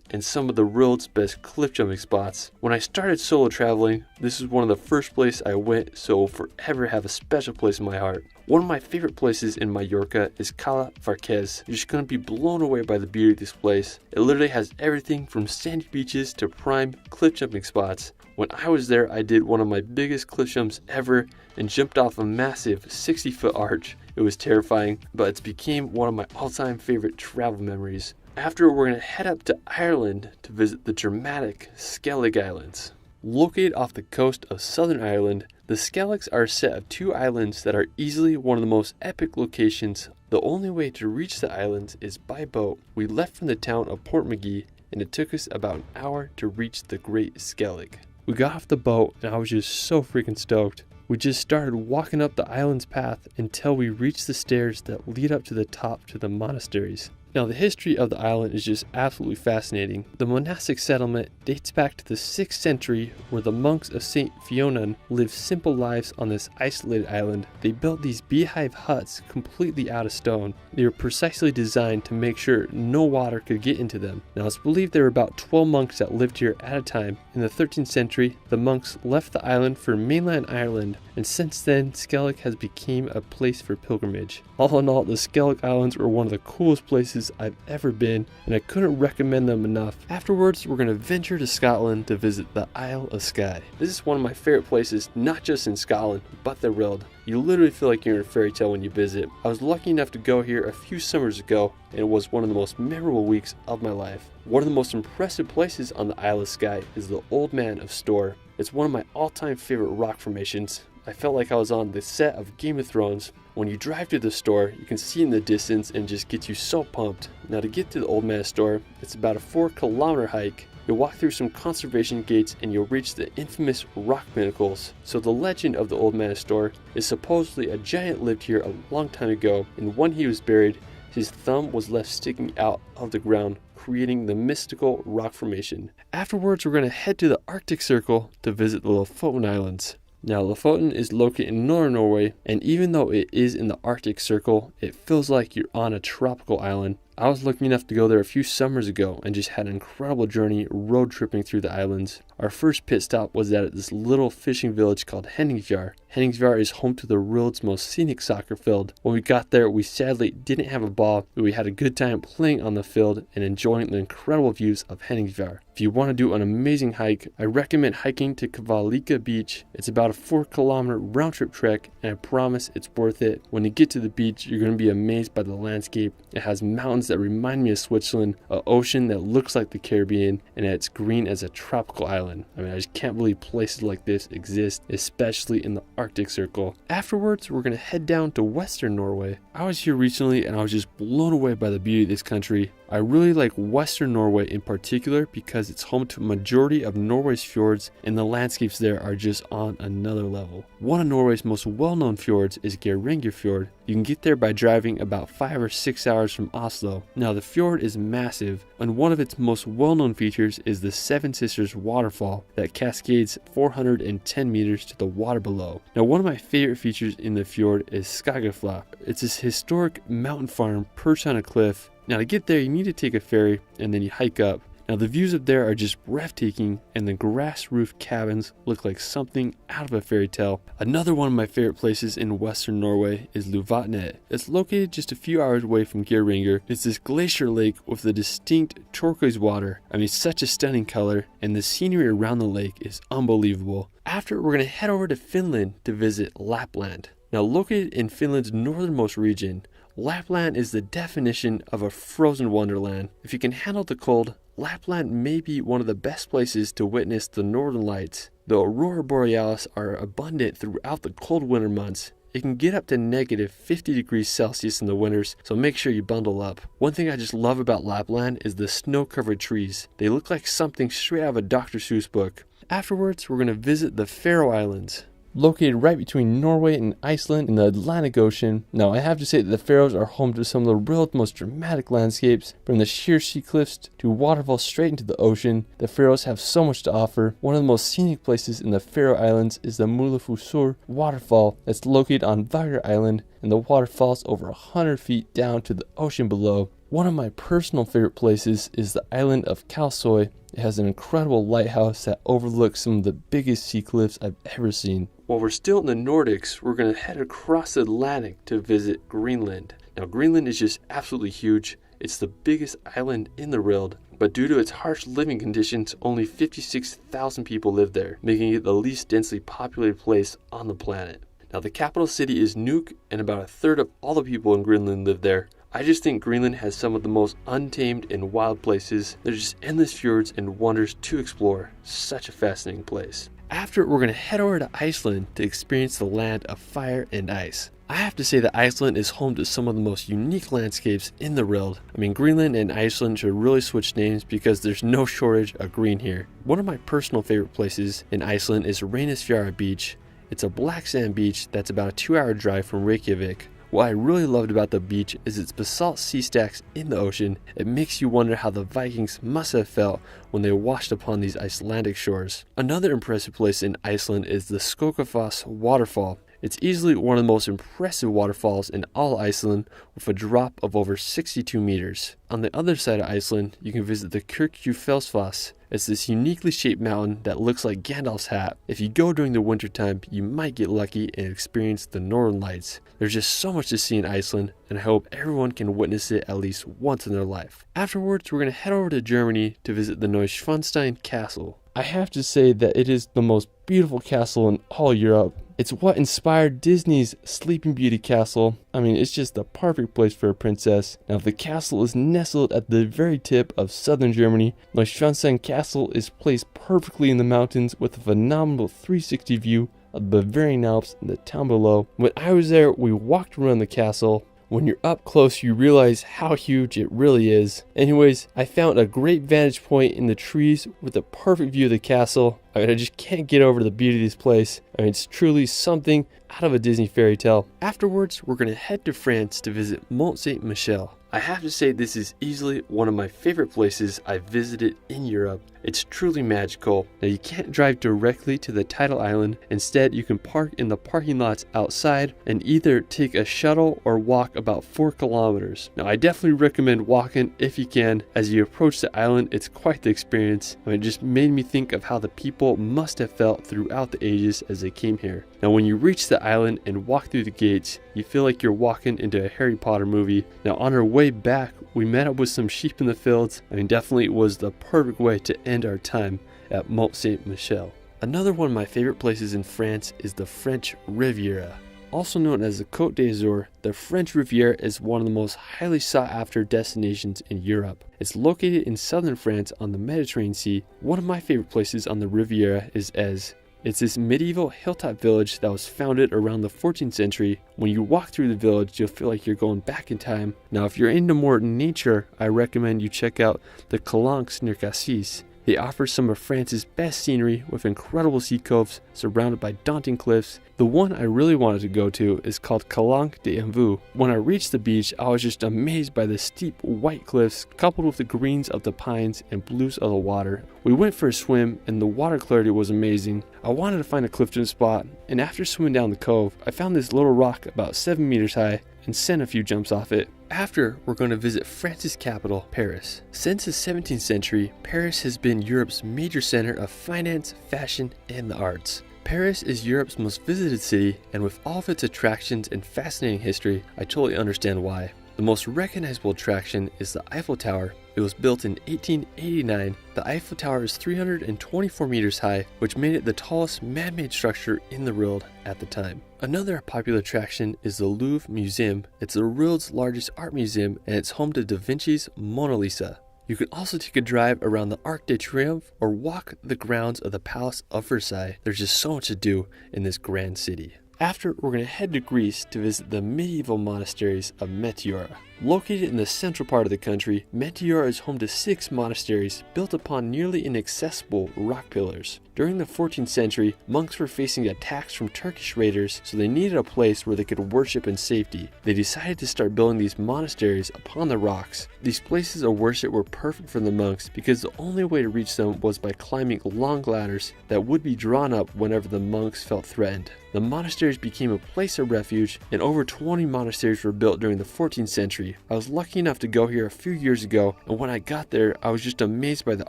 and some of the world's best cliff jumping spots. When I started solo traveling, this is one of the first places I went, so it will forever have a special place in my heart. One of my favorite places in Mallorca is Cala Farquez. You're just going to be blown away by the beauty of this place. It literally has everything from sandy beaches to prime cliff jumping spots. When I was there, I did one of my biggest cliff jumps ever and jumped off a massive 60-foot arch. It was terrifying, but it's became one of my all-time favorite travel memories. After, we're going to head up to Ireland to visit the dramatic Skellig Islands. Located off the coast of Southern Ireland, the Skelligs are a set of 2 islands that are easily one of the most epic locations. The only way to reach the islands is by boat. We left from the town of Portmagee, and it took us about an hour to reach the Great Skellig. We got off the boat, and I was just so freaking stoked. We just started walking up the island's path until we reached the stairs that lead up to the top to the monasteries. Now, the history of the island is just absolutely fascinating. The monastic settlement dates back to the 6th century, where the monks of St. Fionnan lived simple lives on this isolated island. They built these beehive huts completely out of stone. They were precisely designed to make sure no water could get into them. Now, it's believed there were about 12 monks that lived here at a time. In the 13th century, the monks left the island for mainland Ireland, and since then, Skellig has become a place for pilgrimage. All in all, the Skellig Islands were one of the coolest places I've ever been, and I couldn't recommend them enough. Afterwards, we're going to venture to Scotland to visit the Isle of Skye. This is one of my favorite places, not just in Scotland, but the world. You literally feel like you're in a fairy tale when you visit. I was lucky enough to go here a few summers ago, and it was one of the most memorable weeks of my life. One of the most impressive places on the Isle of Skye is the Old Man of Storr. It's one of my all-time favorite rock formations. I felt like I was on the set of Game of Thrones. When you drive to the store, you can see in the distance and just gets you so pumped. Now, to get to the Old Man Store, it's about a 4-kilometer hike. You'll walk through some conservation gates and you'll reach the infamous rock pinnacles. So the legend of the Old Man Store is supposedly a giant lived here a long time ago, and when he was buried, his thumb was left sticking out of the ground, creating the mystical rock formation. Afterwards, we're going to head to the Arctic Circle to visit the Lofoten Islands. Now, Lofoten is located in northern Norway, and even though it is in the Arctic Circle, it feels like you're on a tropical island. I was lucky enough to go there a few summers ago and just had an incredible journey road tripping through the islands. Our first pit stop was at this little fishing village called Henningsvær. Henningsvær is home to the world's most scenic soccer field. When we got there, we sadly didn't have a ball, but we had a good time playing on the field and enjoying the incredible views of Henningsvær. If you want to do an amazing hike, I recommend hiking to Kvalika Beach. It's about a 4-kilometer round trip trek, and I promise it's worth it. When you get to the beach, you're going to be amazed by the landscape. It has mountains that remind me of Switzerland, an ocean that looks like the Caribbean, and it's green as a tropical island. I mean, I just can't believe places like this exist, especially in the Arctic Circle. Afterwards, we're going to head down to Western Norway. I was here recently and I was just blown away by the beauty of this country. I really like Western Norway in particular because it's home to a majority of Norway's fjords, and the landscapes there are just on another level. One of Norway's most well-known fjords is Geiranger You can get there by driving about 5 or 6 hours from Oslo. Now, the fjord is massive, and one of its most well-known features is the Seven Sisters waterfall that cascades 410 meters to the water below. Now, one of my favorite features in the fjord is Skagafla. It's this historic mountain farm perched on a cliff. Now, to get there, you need to take a ferry and then you hike up. Now the views up there are just breathtaking, and the grass-roofed cabins look like something out of a fairy tale. Another one of my favorite places in western Norway is Luvatnet. It's located just a few hours away from Geiranger. It's this glacier lake with a distinct turquoise water. I mean, such a stunning color, and the scenery around the lake is unbelievable. After, we're going to head over to Finland to visit Lapland. Now, located in Finland's northernmost region, Lapland is the definition of a frozen wonderland. If you can handle the cold, Lapland may be one of the best places to witness the northern lights. The aurora borealis are abundant throughout the cold winter months. It can get up to negative 50 degrees Celsius in the winters, so make sure you bundle up. One thing I just love about Lapland is the snow-covered trees. They look like something straight out of a Dr. Seuss book. Afterwards, we're going to visit the Faroe Islands. Located right between Norway and Iceland in the Atlantic Ocean. Now, I have to say that the Faroes are home to some of the world's most dramatic landscapes, from the sheer sea cliffs to waterfalls straight into the ocean. The Faroes have so much to offer. One of the most scenic places in the Faroe Islands is the Mulefusur waterfall that's located on Vagar Island, and the water falls over 100 feet down to the ocean below. One of my personal favorite places is the island of Kalsoy. It has an incredible lighthouse that overlooks some of the biggest sea cliffs I've ever seen. While we're still in the Nordics, we're going to head across the Atlantic to visit Greenland. Now, Greenland is just absolutely huge. It's the biggest island in the world, but due to its harsh living conditions, only 56,000 people live there, making it the least densely populated place on the planet. Now, the capital city is Nuuk, and about a third of all the people in Greenland live there. I just think Greenland has some of the most untamed and wild places. There's just endless fjords and wonders to explore. Such a fascinating place. After, we're going to head over to Iceland to experience the land of fire and ice. I have to say that Iceland is home to some of the most unique landscapes in the world. I mean, Greenland and Iceland should really switch names because there's no shortage of green here. One of my personal favorite places in Iceland is Reynisfjara Beach. It's a black sand beach that's about a 2-hour drive from Reykjavik. What I really loved about the beach is its basalt sea stacks in the ocean. It makes you wonder how the Vikings must have felt when they washed upon these Icelandic shores. Another impressive place in Iceland is the Skogafoss waterfall. It's easily one of the most impressive waterfalls in all Iceland, with a drop of over 62 meters. On the other side of Iceland, you can visit the Kirkjufellsfoss. It's this uniquely shaped mountain that looks like Gandalf's hat. If you go during the winter time, you might get lucky and experience the northern lights. There's just so much to see in Iceland, and I hope everyone can witness it at least once in their life. Afterwards, we're going to head over to Germany to visit the Neuschwanstein Castle. I have to say that it is the most beautiful castle in all Europe. It's what inspired Disney's Sleeping Beauty castle. I mean, it's just the perfect place for a princess. Now, the castle is nestled at the very tip of southern Germany. Neuschwanstein Castle is placed perfectly in the mountains with a phenomenal 360 view of the Bavarian Alps and the town below. When I was there, we walked around the castle. When you're up close, you realize how huge it really is. Anyways, I found a great vantage point in the trees with a perfect view of the castle. I mean, I just can't get over the beauty of this place. I mean, it's truly something out of a Disney fairy tale. Afterwards, we're going to head to France to visit Mont Saint-Michel. I have to say this is easily one of my favorite places I've visited in Europe. It's truly magical. Now, you can't drive directly to the tidal island. Instead, you can park in the parking lots outside and either take a shuttle or walk about 4 kilometers. Now, I definitely recommend walking if you can. As you approach the island, it's quite the experience. I mean, it just made me think of how the people must have felt throughout the ages as they came here. Now, when you reach the island and walk through the gates, you feel like you're walking into a Harry Potter movie. Now, on our way back, we met up with some sheep in the fields. I mean, definitely it was the perfect way to end our time at Mont Saint-Michel. Another one of my favorite places in France is the French Riviera. Also known as the Côte d'Azur, the French Riviera is one of the most highly sought after destinations in Europe. It's located in southern France on the Mediterranean Sea. One of my favorite places on the Riviera is Aix. It's this medieval hilltop village that was founded around the 14th century. When you walk through the village, you'll feel like you're going back in time. Now, if you're into more nature, I recommend you check out the Calanques near Cassis. They offer some of France's best scenery with incredible sea coves surrounded by daunting cliffs. The one I really wanted to go to is called Calanques d'Envaux. When I reached the beach, I was just amazed by the steep white cliffs coupled with the greens of the pines and blues of the water. We went for a swim and the water clarity was amazing. I wanted to find a clifton spot, and after swimming down the cove, I found this little rock about 7 meters high and sent a few jumps off it. After, we're going to visit France's capital, Paris. Since the 17th century, Paris has been Europe's major center of finance, fashion, and the arts. Paris is Europe's most visited city, and with all of its attractions and fascinating history, I totally understand why. The most recognizable attraction is the Eiffel Tower. It was built in 1889. The Eiffel Tower is 324 meters high, which made it the tallest man-made structure in the world at the time. Another popular attraction is the Louvre Museum. It's the world's largest art museum, and it's home to Da Vinci's Mona Lisa. You can also take a drive around the Arc de Triomphe or walk the grounds of the Palace of Versailles. There's just so much to do in this grand city. After, we're going to head to Greece to visit the medieval monasteries of Meteora. Located in the central part of the country, Meteora is home to 6 monasteries built upon nearly inaccessible rock pillars. During the 14th century, monks were facing attacks from Turkish raiders, so they needed a place where they could worship in safety. They decided to start building these monasteries upon the rocks. These places of worship were perfect for the monks because the only way to reach them was by climbing long ladders that would be drawn up whenever the monks felt threatened. The monasteries became a place of refuge, and over 20 monasteries were built during the 14th century. I was lucky enough to go here a few years ago, and when I got there, I was just amazed by the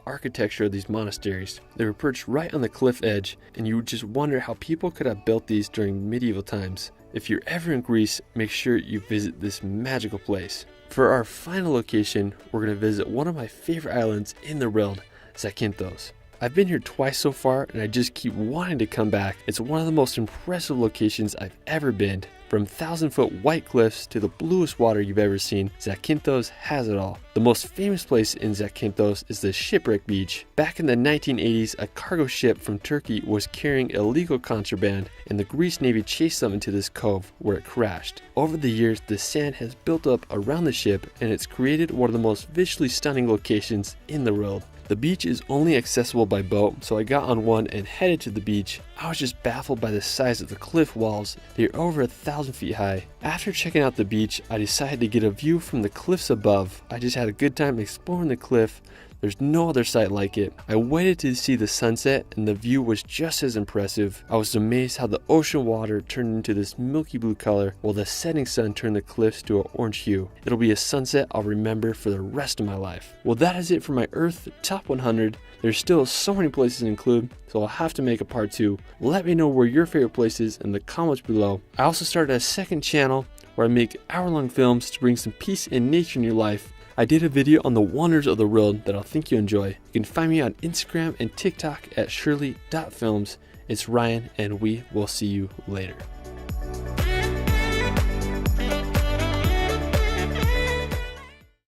architecture of these monasteries. They were perched right on the cliff edge, and you would just wonder how people could have built these during medieval times. If you're ever in Greece, make sure you visit this magical place. For our final location, we're going to visit one of my favorite islands in the world, Zakynthos. I've been here twice so far, and I just keep wanting to come back. It's one of the most impressive locations I've ever been. From 1,000-foot white cliffs to the bluest water you've ever seen, Zakynthos has it all. The most famous place in Zakynthos is the Shipwreck Beach. Back in the 1980s, a cargo ship from Turkey was carrying illegal contraband, and the Greece Navy chased them into this cove where it crashed. Over the years, the sand has built up around the ship, and it's created one of the most visually stunning locations in the world. The beach is only accessible by boat, so I got on one and headed to the beach. I was just baffled by the size of the cliff walls. They are over 1,000 feet high. After checking out the beach, I decided to get a view from the cliffs above. I just had a good time exploring the cliff. There's no other sight like it. I waited to see the sunset, and the view was just as impressive. I was amazed how the ocean water turned into this milky blue color, while the setting sun turned the cliffs to an orange hue. It'll be a sunset I'll remember for the rest of my life. Well, that is it for my Earth Top 100. There's still so many places to include, so I'll have to make a part 2. Let me know where your favorite place is in the comments below. I also started a second channel where I make hour-long films to bring some peace and nature in your life. I did a video on the wonders of the world that I think you'll enjoy. You can find me on Instagram and TikTok at shirley.films. It's Ryan, and we will see you later.